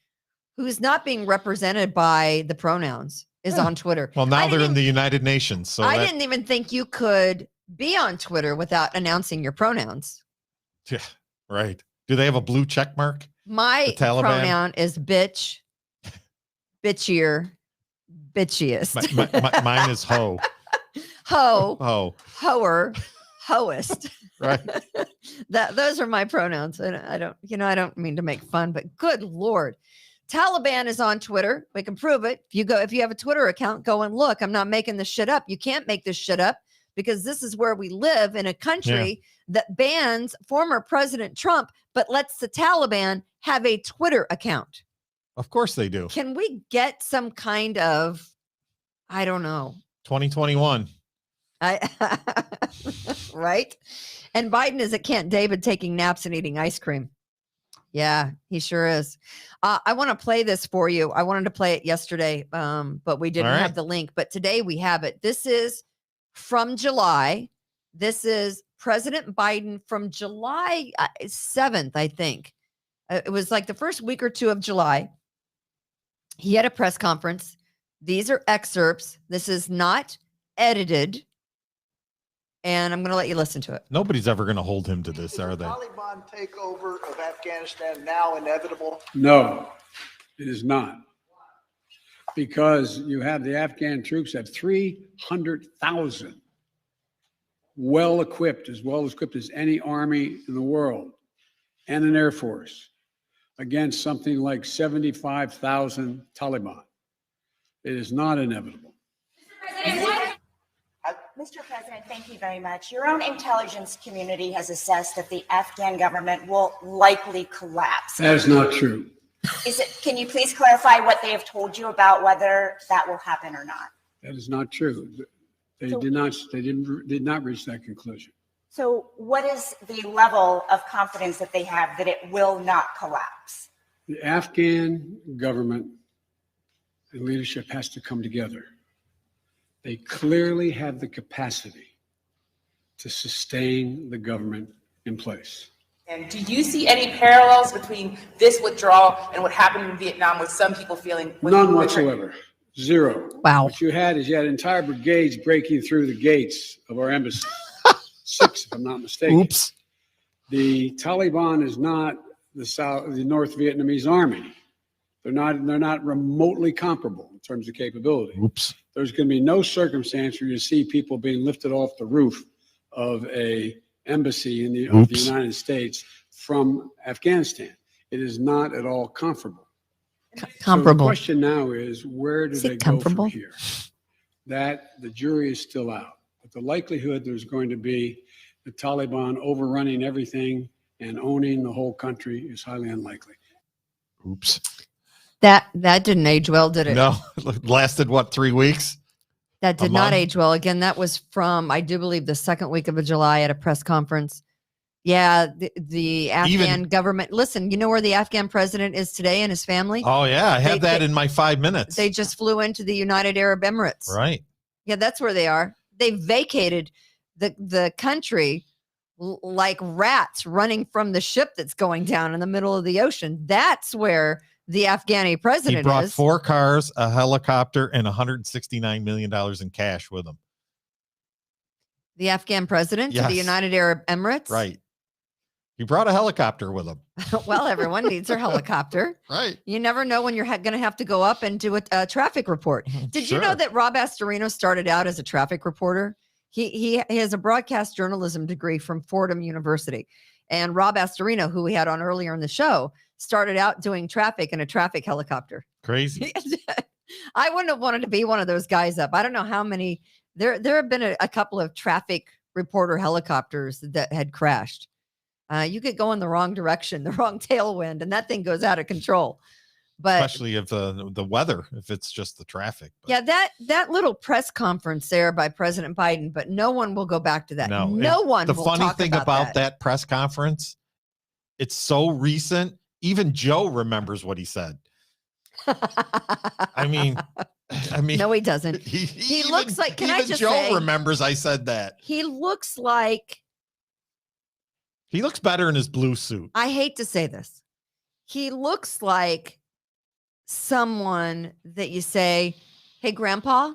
who's not being represented by the pronouns is on Twitter? Well, now they're in the United Nations. So I didn't even think you could be on Twitter without announcing your pronouns. Yeah, right. Do they have a blue check mark? My pronoun is bitch, bitchier, bitchiest. Mine is ho. Ho, Ho. hoer, hoest. Right. Those are my pronouns. And I don't mean to make fun, but good Lord. Taliban is on Twitter. We can prove it. If you have a Twitter account, go and look. I'm not making this shit up. You can't make this shit up, because this is where we live, in a country that bans former President Trump, but lets the Taliban have a Twitter account. Of course they do. Can we get some kind of, I don't know. 2021. Right? And Biden is at Camp David taking naps and eating ice cream. Yeah, he sure is. I want to play this for you. I wanted to play it yesterday, but we didn't have the link. But today we have it. This is from July. This is President Biden from July 7th, I think. It was like the first week or two of July. He had a press conference. These are excerpts. This is not edited. And I'm going to let you listen to it. Nobody's ever going to hold him to this, are they? Taliban takeover of Afghanistan now inevitable? No, it is not. Because you have the Afghan troops have 300,000 well-equipped as any army in the world, and an air force against something like 75,000 Taliban. It is not inevitable. Mr. President, thank you very much. Your own intelligence community has assessed that the Afghan government will likely collapse. That is not true. Can you please clarify what they have told you about whether that will happen or not? That is not true. They did not reach that conclusion. So what is the level of confidence that they have that it will not collapse? The Afghan government and leadership has to come together. They clearly have the capacity to sustain the government in place. And do you see any parallels between this withdrawal and what happened in Vietnam, with some people feeling? None whatsoever. Zero. Wow. What you had entire brigades breaking through the gates of our embassy. 6, if I'm not mistaken. Oops. The Taliban is not the North Vietnamese army. They're not remotely comparable in terms of capability. Oops. There's going to be no circumstance where you see people being lifted off the roof of a embassy of the United States from Afghanistan. It is not at all comparable. So the question now is, where do they go from here? That the jury is still out. But the likelihood there's going to be the Taliban overrunning everything and owning the whole country is highly unlikely. Oops. That didn't age well, did it? No, it lasted what, 3 weeks? That did not age well. Again, that was from, I do believe, the second week of July at a press conference. Yeah, the Afghan government. Listen, you know where the Afghan president is today and his family? Oh, yeah. I had that in my 5 minutes. They just flew into the United Arab Emirates. Right. Yeah, that's where they are. They vacated the country like rats running from the ship that's going down in the middle of the ocean. That's where the Afghani president He brought is. 4 cars, a helicopter, and $169 million in cash with him. The Afghan president to the United Arab Emirates? Right. He brought a helicopter with him. Well, everyone needs their helicopter. Right. You never know when you're going to have to go up and do a traffic report. Did you know that Rob Astorino started out as a traffic reporter? He has a broadcast journalism degree from Fordham University. And Rob Astorino, who we had on earlier in the show, started out doing traffic in a traffic helicopter. Crazy. I wouldn't have wanted to be one of those guys up. I don't know how many. There have been a couple of traffic reporter helicopters that had crashed. You could go in the wrong direction, the wrong tailwind, and that thing goes out of control. But especially if the weather, if it's just the traffic. But. Yeah, that little press conference there by President Biden, but no one will go back to that. No one. The will funny talk thing about that press conference, it's so recent. Even Joe remembers what he said. I mean, no, he doesn't. He looks like. Can I just Joe say, remembers I said that. He looks like. He looks better in his blue suit. I hate to say this. He looks like someone that you say, "Hey, Grandpa,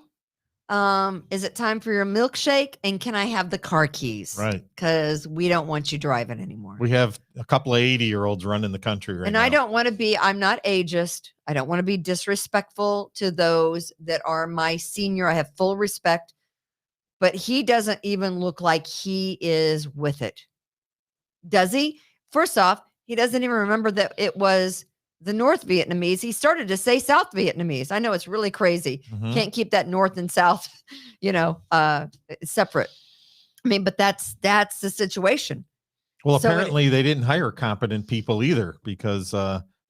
is it time for your milkshake? And can I have the car keys? Right. Because we don't want you driving anymore." We have a couple of 80-year-olds running the country right now. And I don't want to be, I'm not ageist. I don't want to be disrespectful to those that are my senior. I have full respect. But he doesn't even look like he is with it. Does he? First off, he doesn't even remember that it was the North Vietnamese. He started to say South Vietnamese. I know it's really crazy. Mm-hmm. Can't keep that North and South, separate. I mean, but that's the situation. Well, So apparently they didn't hire competent people either, because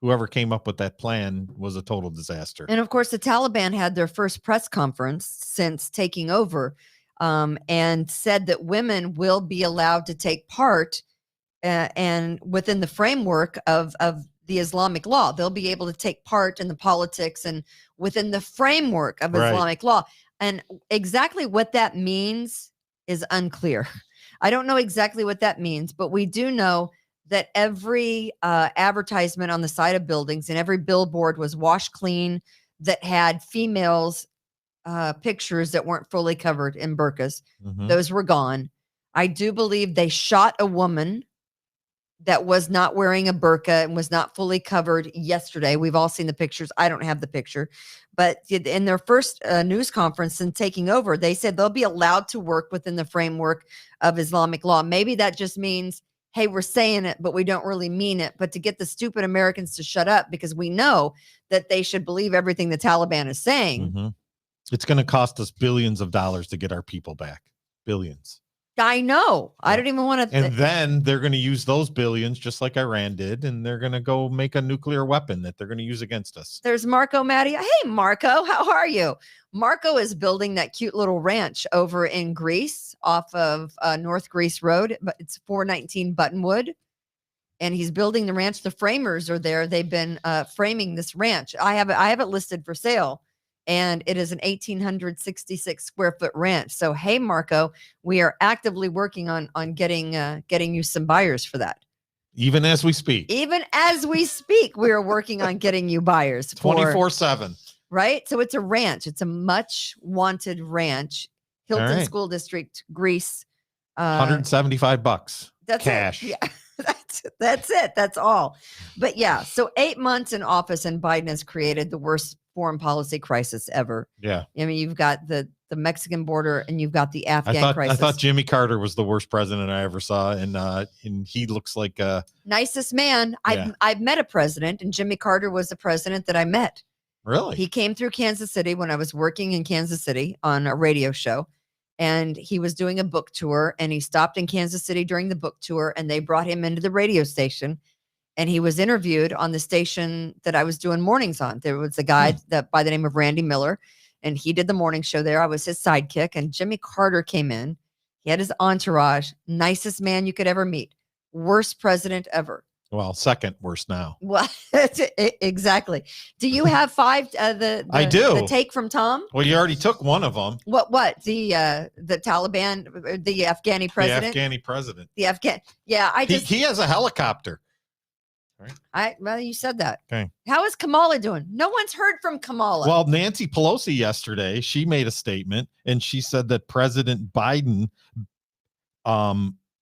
whoever came up with that plan was a total disaster. And of course, the Taliban had their first press conference since taking over, and said that women will be allowed to take part and within the framework of the Islamic law. They'll be able to take part in the politics and within the framework of Islamic law. And exactly what that means is unclear. I don't know exactly what that means, but we do know that every advertisement on the side of buildings and every billboard was washed clean that had females' pictures that weren't fully covered in burqas. Mm-hmm. Those were gone. I do believe they shot a woman that was not wearing a burqa and was not fully covered yesterday. We've all seen the pictures. I don't have the picture, but in their first news conference and taking over, they said they'll be allowed to work within the framework of Islamic law. Maybe that just means, hey, we're saying it, but we don't really mean it. But to get the stupid Americans to shut up, because we know that they should believe everything the Taliban is saying. Mm-hmm. It's going to cost us billions of dollars to get our people back. Billions. I know. I don't even want to. And then they're going to use those billions just like Iran did, and they're going to go make a nuclear weapon that they're going to use against us. There's Marco Mattia. Hey, Marco, how are you? Marco is building that cute little ranch over in Greece off of North Greece Road, but it's 419 Buttonwood. And he's building the ranch. The framers are there. They've been framing this ranch. I have it listed for sale. And it is an 1,866 square foot ranch. So, hey, Marco, we are actively working on getting you some buyers for that. Even as we speak. Even as we speak, we are working on getting you buyers. 24/7. Right? So it's a ranch. It's a much wanted ranch. Hilton School District, Greece. $175. That's cash. Yeah. That's it. That's all. But yeah, so 8 months in office and Biden has created the worst foreign policy crisis ever. Yeah. I mean, you've got the Mexican border and you've got the Afghan crisis. I thought Jimmy Carter was the worst president I ever saw, and he looks like nicest man. Yeah. I've met a president, and Jimmy Carter was the president that I met. Really? He came through Kansas City when I was working in Kansas City on a radio show, and he was doing a book tour, and he stopped in Kansas City during the book tour, and they brought him into the radio station, and he was interviewed on the station that I was doing mornings on. There was a guy that by the name of Randy Miller, and he did the morning show there. I was his sidekick, and Jimmy Carter came in. He had his entourage, nicest man you could ever meet, worst president ever. Well, second worst now. Well, exactly. Do you have five? I do. The take from Tom. Well, you already took one of them. What? The Taliban, the Afghani president. The Afghani president. The Afghan. Yeah, he has a helicopter. Right. Well, you said that. Okay. How is Kamala doing? No one's heard from Kamala. Well, Nancy Pelosi yesterday, she made a statement, and she said that President Biden,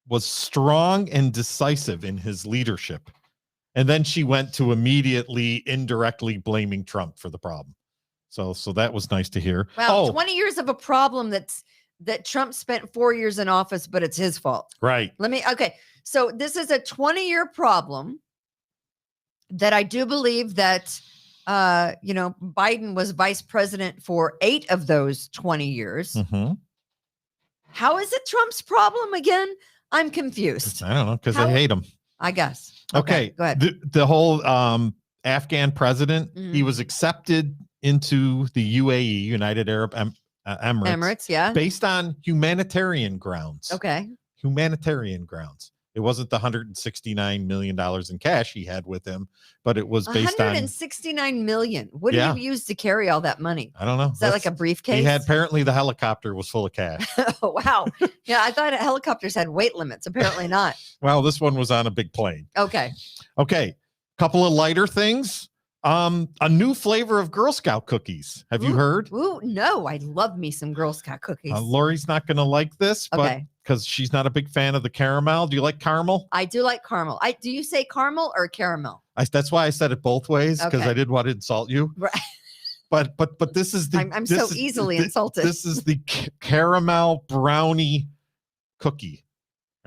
was strong and decisive in his leadership. And then she went to immediately indirectly blaming Trump for the problem. So that was nice to hear. Wow, 20 years of a problem that Trump spent 4 years in office, but it's his fault. Right. Okay. So this is a 20-year problem that I do believe that Biden was vice president for 8 of those 20 years. Mm-hmm. How is it Trump's problem again? I'm confused. I don't know, because they hate him. I guess. Okay. Go ahead. The whole Afghan president, he was accepted into the UAE, United Arab Emirates. Yeah. Based on humanitarian grounds. Okay. Humanitarian grounds. It wasn't the $169 million in cash he had with him, but it was based on $169 million. What did he use to carry all that money? I don't know. Is that like a briefcase? He had, apparently the helicopter was full of cash. Oh, wow. Yeah, I thought helicopters had weight limits. Apparently not. Well, this one was on a big plane. Okay. Couple of lighter things. A new flavor of Girl Scout cookies. Have you heard? Ooh, no. I love me some Girl Scout cookies. Lori's not going to like this, but because she's not a big fan of the caramel. Do you like caramel? I do like caramel. Do you say caramel or caramel? That's why I said it both ways, because Okay. I didn't want to insult you. Right. But this is the I'm so easily insulted. This is the caramel brownie cookie.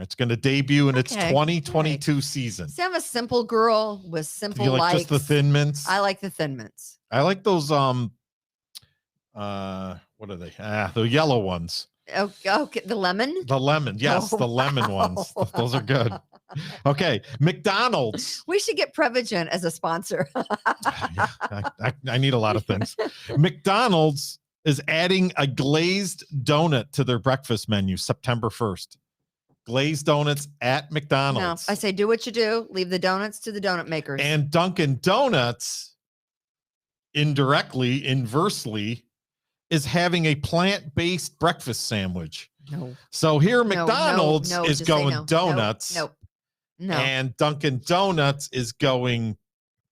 It's going to debut in its 2022 season. See, I'm a simple girl with simple You like likes. just the Thin Mints? I like the Thin Mints. I like those what are they? The yellow ones. Okay, the lemon? The lemon. Yes, the lemon ones. Those are good. Okay, McDonald's. We should get Prevagen as a sponsor. I need a lot of things. McDonald's is adding a glazed donut to their breakfast menu September 1st. Glazed donuts at McDonald's. No, I say do what you do. Leave the donuts to the donut makers. And Dunkin' Donuts, inversely, is having a plant-based breakfast sandwich. No. So here McDonald's is going donuts. No. And Dunkin' Donuts is going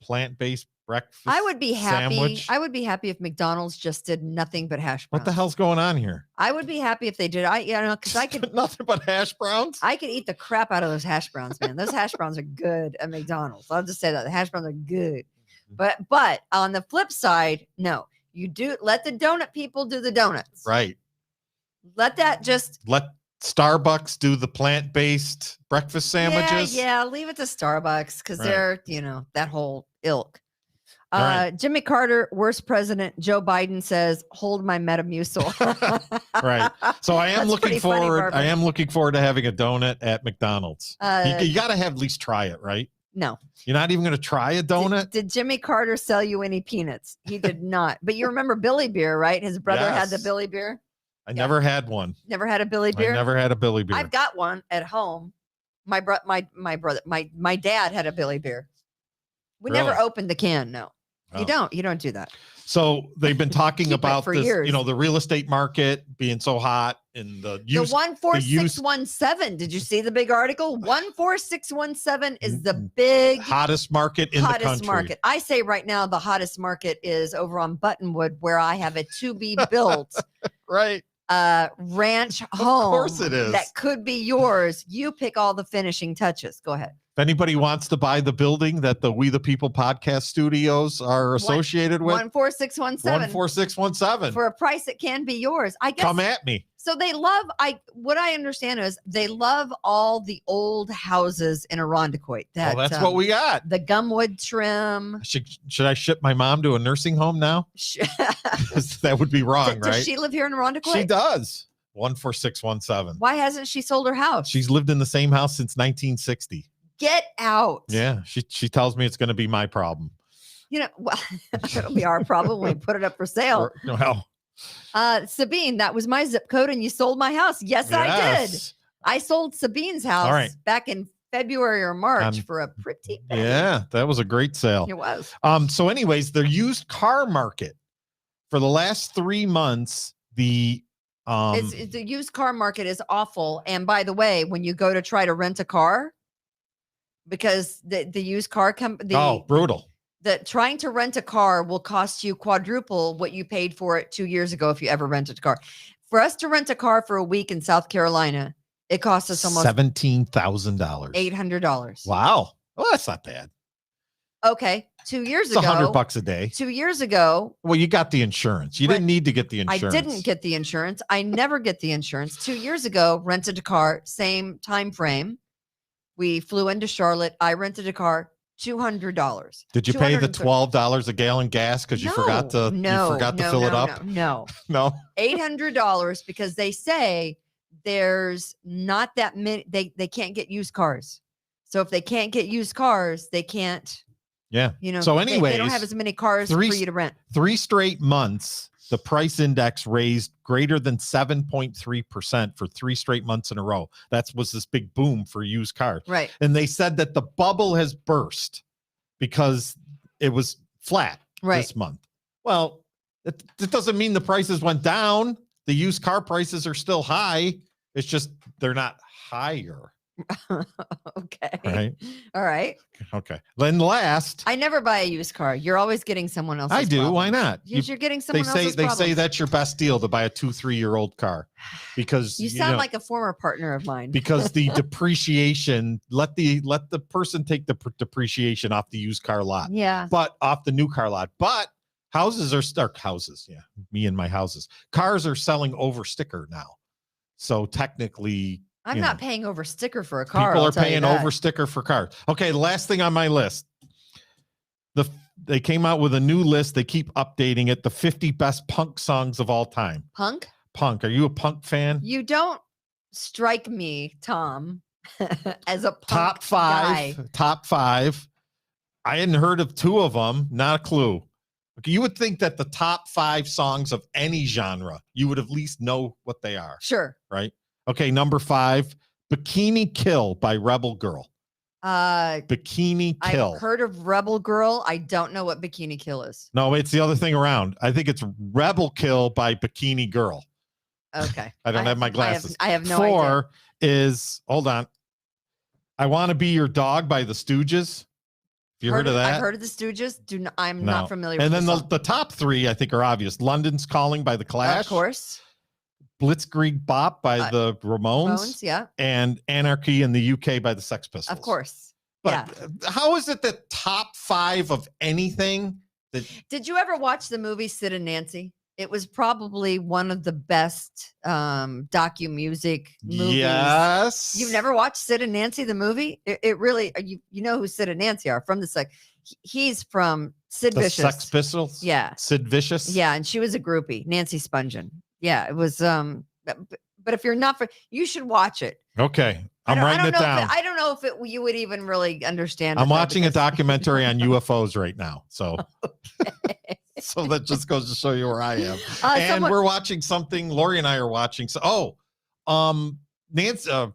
plant-based breakfast. I would be happy. Sandwich. I would be happy if McDonald's just did nothing but hash browns. What the hell's going on here? I would be happy if they did. Because I could nothing but hash browns. I could eat the crap out of those hash browns, man. Those hash browns are good at McDonald's. I'll just say that the hash browns are good. But on the flip side, no, you do let the donut people do the donuts. Right. Let Starbucks do the plant-based breakfast sandwiches. Yeah, leave it to Starbucks because they're, that whole ilk. Right. Jimmy Carter, worst president. Joe Biden says, "Hold my Metamucil." Right. So I am That's looking pretty funny, forward. Barbara. I am looking forward to having a donut at McDonald's. You got to have at least try it, right? No. You're not even going to try a donut? Did Jimmy Carter sell you any peanuts? He did not. But you remember Billy Beer, right? His brother had the Yes. Billy Beer. I never had one. Never had a Billy Beer. I never had a Billy Beer. I've got one at home. My brother, my dad had a Billy Beer. We never Really? opened the can. No, Oh. you don't do that. So they've been talking Keep it about for this, years. the real estate market being so hot and the use. The 14617. Did you see the big article? 14617 is the big hottest market in the hottest country. market. I say right now the hottest market is over on Buttonwood, where I have a to be built Right. ranch home. course it is. That could be yours. You pick all the finishing touches. Go ahead. If anybody wants to buy the building that the We the People podcast studios are associated with, 14617 14617. for a price that can be yours. I guess. Come at me. So they love. What I understand is they love all the old houses in Irondequoit. Well, that's what we got. The gumwood trim. Should I ship my mom to a nursing home now? That would be wrong, right? Does she live here in Irondequoit? She does. 14617. Why hasn't she sold her house? She's lived in the same house since 1960. Get out. Yeah, she tells me it's going to be my problem. You know, well, it'll be our problem when we put it up for sale. Well, Sabine, that was my zip code, and you sold my house. Yes, I did. I sold Sabine's house back in February or March for a pretty penny. Yeah, that was a great sale. It was. So anyways, the used car market for the last 3 months, the used car market is awful. And by the way, when you go to try to rent a car, because the used car company, brutal. That trying to rent a car will cost you quadruple what you paid for it 2 years ago if you ever rented a car. For us to rent a car for a week in South Carolina, it cost us almost $17,000. $800. Wow. Well, that's not bad. Okay. 2 years ago, $100 a day. 2 years ago. Well, you got the insurance. You didn't need to get the insurance. I didn't get the insurance. I never get the insurance. 2 years ago, rented a car, same time frame. We flew into Charlotte. I rented a car, $200. Did you pay the $12 a gallon gas because you forgot to fill it up? No. $800 because they say there's not that many. They can't get used cars. So if they can't get used cars, they can't. Yeah. So anyways, they don't have as many cars for you to rent. 3 straight months, the price index raised greater than 7.3% for 3 straight months in a row. That was this big boom for used cars. Right. And they said that the bubble has burst because it was flat this month. Well, it doesn't mean the prices went down. The used car prices are still high. It's just they're not higher. Okay. Right. All right. Okay. Then last, I never buy a used car. You're always getting someone else's. I do. Problems. Why not? You're getting someone else's. They say that's your best deal to buy a 2-3-year-old car because you sound like a former partner of mine. Because the depreciation, let the person take the depreciation off the used car lot. Yeah. But off the new car lot. But houses are stark houses. Yeah. Me and my houses. Cars are selling over sticker now. So technically, I'm not paying over sticker for a car. People are paying over sticker for cars. Okay, the last thing on my list. They came out with a new list. They keep updating it. The 50 best punk songs of all time. Punk? Punk. Are you a punk fan? You don't strike me, Tom, as a punk Top 5. guy. Top 5. I hadn't heard of 2 of them. Not a clue. Okay, you would think that the top 5 songs of any genre, you would at least know what they are. Sure. Right? Okay, number 5, Bikini Kill by Rebel Girl. Bikini Kill. I've heard of Rebel Girl. I don't know what Bikini Kill is. No, it's the other thing around. I think it's Rebel Kill by Bikini Girl. Okay. I don't have my glasses. I have no idea. 4 is, hold on. I Want to Be Your Dog by the Stooges. Have you heard of that? I've heard of the Stooges. I'm not familiar with it. And then the top 3, I think, are obvious. London's Calling by the Clash. Of course. Blitzkrieg Bop by the Ramones. Yeah. And Anarchy in the UK by the Sex Pistols. Of course. But how is it the top 5 of anything? Did you ever watch the movie Sid and Nancy? It was probably one of the best docu-music movies. Yes. You've never watched Sid and Nancy, the movie? It really, you know who Sid and Nancy are from the he's from Sid Vicious. Sex Pistols? Yeah. Sid Vicious? Yeah, and she was a groupie, Nancy Spungen. Yeah, it was, but if you're not, you should watch it. Okay. I'm writing it down. I don't know if you would even really understand. I'm watching a documentary on UFOs right now. So. Okay. So that just goes to show you where I am. And we're watching something. Lori and I are watching.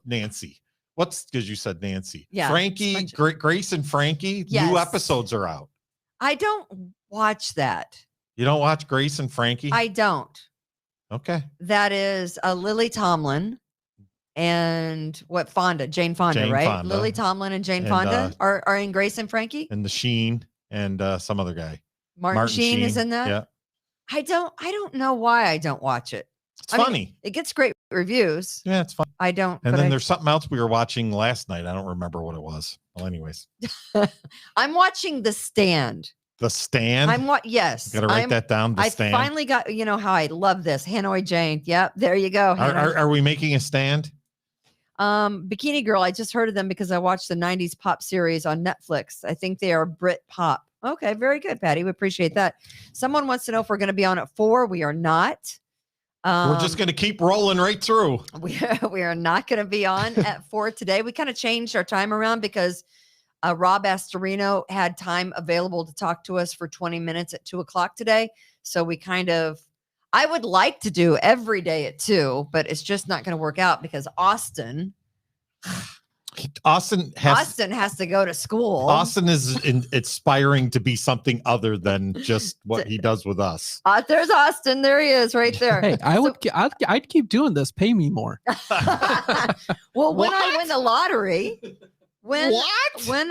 Nancy. What's because you said Nancy? Yeah. Frankie, Grace and Frankie. Yes. New episodes are out. I don't watch that. You don't watch Grace and Frankie? I don't. Okay. That is Lily Tomlin and Jane Fonda, right? Fonda. Lily Tomlin and Jane Fonda are in Grace and Frankie. And the Sheen and some other guy. Martin Sheen is in that. Yeah. I don't know why I don't watch it. It's funny. It gets great reviews. Yeah, it's fun. I don't. And then there's something else we were watching last night. I don't remember what it was. Well, anyways, I'm watching The Stand. The Stand. Yes. Got to write that down. The I Stand. finally got, you know how I love this. Hanoi Jane. Yep. There you go. Are we making a stand? Bikini Girl. I just heard of them because I watched the 90s pop series on Netflix. I think they are Brit pop. Okay. Very good, Patty. We appreciate that. Someone wants to know if we're going to be on at 4. We are not. We're just going to keep rolling right through. We are not going to be on at 4 today. We kind of changed our time around because Rob Astorino had time available to talk to us for 20 minutes at 2:00 today. So we I would like to do every day at 2, but it's just not going to work out because Austin has to go to school. Austin is aspiring to be something other than just what he does with us. There's Austin. There he is right there. Hey, I'd keep doing this. Pay me more. Well, when I win the lottery, when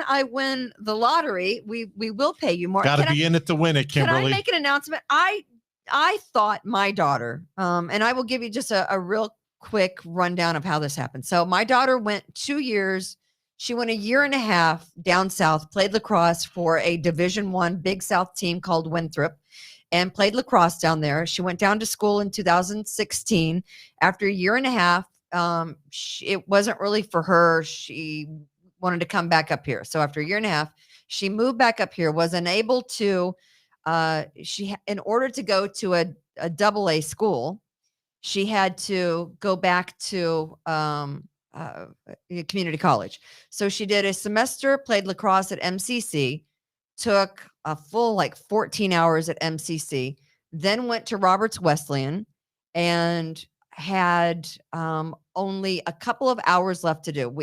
I win the lottery, we will pay you more. Got to be in it to win it, Kimberly. Can I make an announcement? I thought my daughter, and I will give you just a real quick rundown of how this happened. So my daughter went 2 years. She went a year and a half down south, played lacrosse for a Division I Big South team called Winthrop, and played lacrosse down there. She went down to school in 2016. After a year and a half, it wasn't really for her. She wanted to come back up here. So after a year and a half, she moved back up here, was unable to, in order to go to a AA school, she had to go back to community college. So she did a semester, played lacrosse at MCC, took a full 14 hours at MCC, then went to Roberts Wesleyan and had only a couple of hours left to do.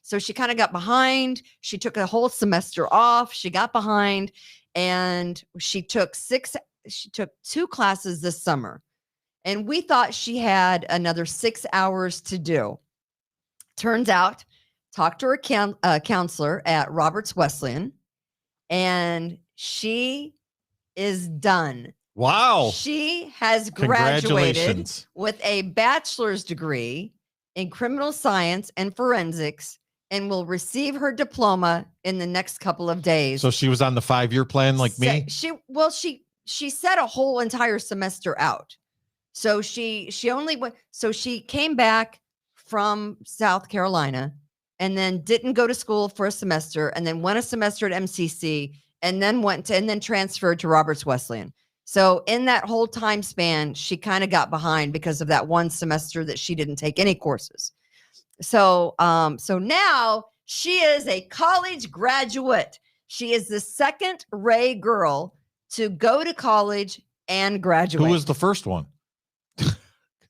So she kind of got behind. She took a whole semester off. She got behind and she took 2 classes this summer. And we thought she had another 6 hours to do. Turns out, talked to her counselor at Roberts Wesleyan, and she is done. Wow. She has graduated with a bachelor's degree in criminal science and forensics and will receive her diploma in the next couple of days. So she was on the 5-year plan like me? She set a whole entire semester out. So she came back from South Carolina and then didn't go to school for a semester and then went a semester at MCC and then transferred to Roberts Wesleyan. So in that whole time span, she kind of got behind because of that one semester that she didn't take any courses. So now she is a college graduate. She is the second Ray girl to go to college and graduate. Who was the first one?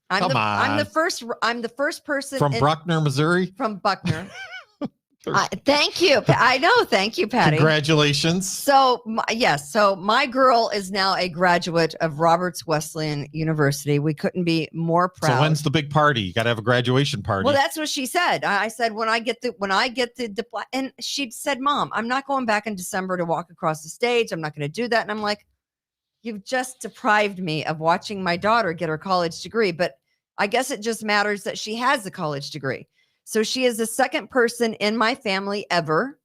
I'm the first person from Bruckner, Missouri. From Buckner. Thank you. I know. Thank you, Patty. Congratulations. So my girl is now a graduate of Roberts Wesleyan University. We couldn't be more proud. So when's the big party? You got to have a graduation party. Well, that's what she said. I said, when I get the diploma, and she said, Mom, I'm not going back in December to walk across the stage. I'm not going to do that. And I'm like, you've just deprived me of watching my daughter get her college degree. But I guess it just matters that she has a college degree. So she is the second person in my family ever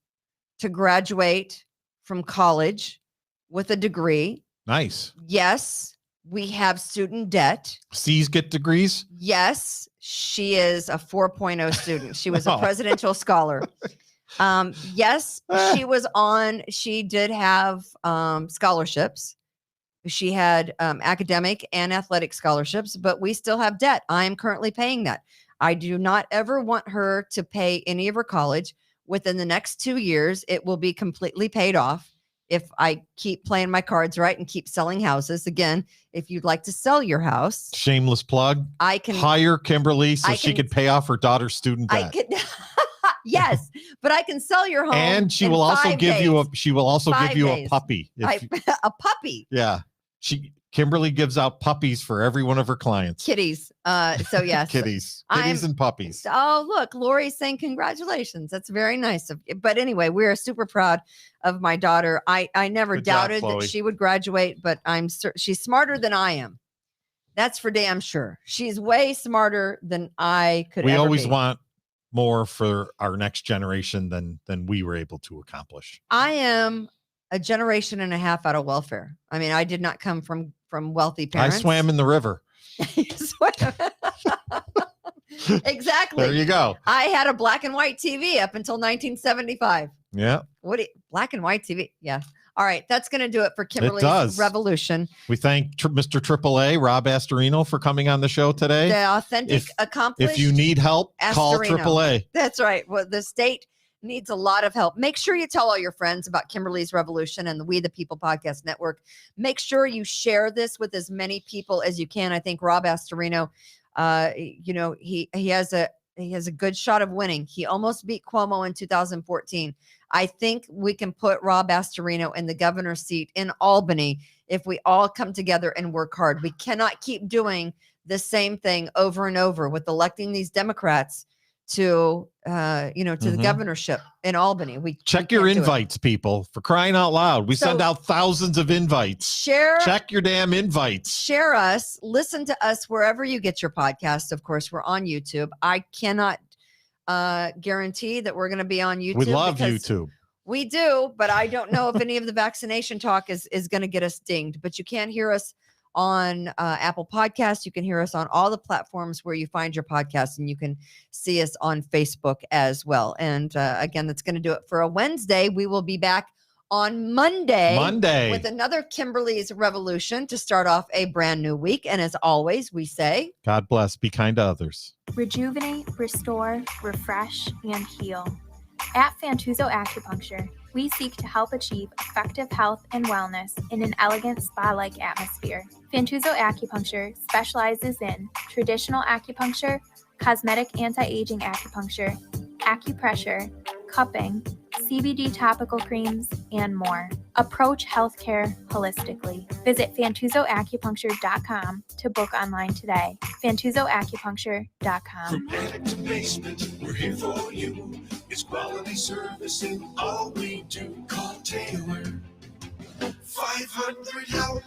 to graduate from college with a degree. Nice. Yes, we have student debt. C's get degrees? Yes, she is a 4.0 student. She was a presidential scholar. Yes, she did have scholarships. She had academic and athletic scholarships, but we still have debt. I am currently paying that. I do not ever want her to pay any of her college. Within the next 2 years, it will be completely paid off if I keep playing my cards right and keep selling houses. Again, if you'd like to sell your house. Shameless plug. I can hire Kimberly she could pay off her daughter's student debt. Yes, but I can sell your home. And she will also give you a puppy. A puppy. Yeah. Kimberly gives out puppies for every one of her clients. Kitties. So yes. Kitties and puppies. Oh, look, Lori's saying congratulations. That's very nice of you. But anyway, we are super proud of my daughter. I never doubted that she would graduate, but she's smarter than I am. That's for damn sure. She's way smarter than I could ever be. We always want more for our next generation than we were able to accomplish. I am a generation and a half out of welfare. I mean, I did not come from wealthy parents. I swam in the river. Exactly. There you go. I had a black and white TV up until 1975. Yeah. Black and white TV? Yeah. All right, that's going to do it for Kimberly's Revolution. We thank Mr. AAA, Rob Astorino, for coming on the show today. The authentic, accomplished. If you need help, call Astorino. AAA. That's right. Well, the state needs a lot of help. Make sure you tell all your friends about Kimberly's Revolution and the We the People Podcast Network. Make sure you share this with as many people as you can. I think Rob Astorino, he has a good shot of winning. He almost beat Cuomo in 2014. I think we can put Rob Astorino in the governor's seat in Albany if we all come together and work hard. We cannot keep doing the same thing over and over with electing these Democrats to the governorship in Albany. We check your invites, people, for crying out loud. We send out thousands of invites. Check your damn invites. Share us. Listen to us wherever you get your podcast. Of course, we're on YouTube. I cannot guarantee that we're going to be on YouTube. We love YouTube. We do, but I don't know if any of the vaccination talk is going to get us dinged. But you can hear us on Apple Podcasts. You can hear us on all the platforms where you find your podcasts, and you can see us on Facebook as well. And again, that's going to do it for a Wednesday. We will be back on Monday with another Kimberly's Revolution to start off a brand new week. And as always, we say, God bless. Be kind to others. Rejuvenate, restore, refresh, and heal. At Fantuzzo Acupuncture, we seek to help achieve effective health and wellness in an elegant spa-like atmosphere. Fantuzzo Acupuncture specializes in traditional acupuncture, cosmetic anti-aging acupuncture, acupressure, cupping, CBD topical creams, and more. Approach healthcare holistically. Visit FantuzzoAcupuncture.com to book online today. FantuzzoAcupuncture.com. From attic to basement, we're here for you. It's quality service in all we do. Call Taylor. 500 help.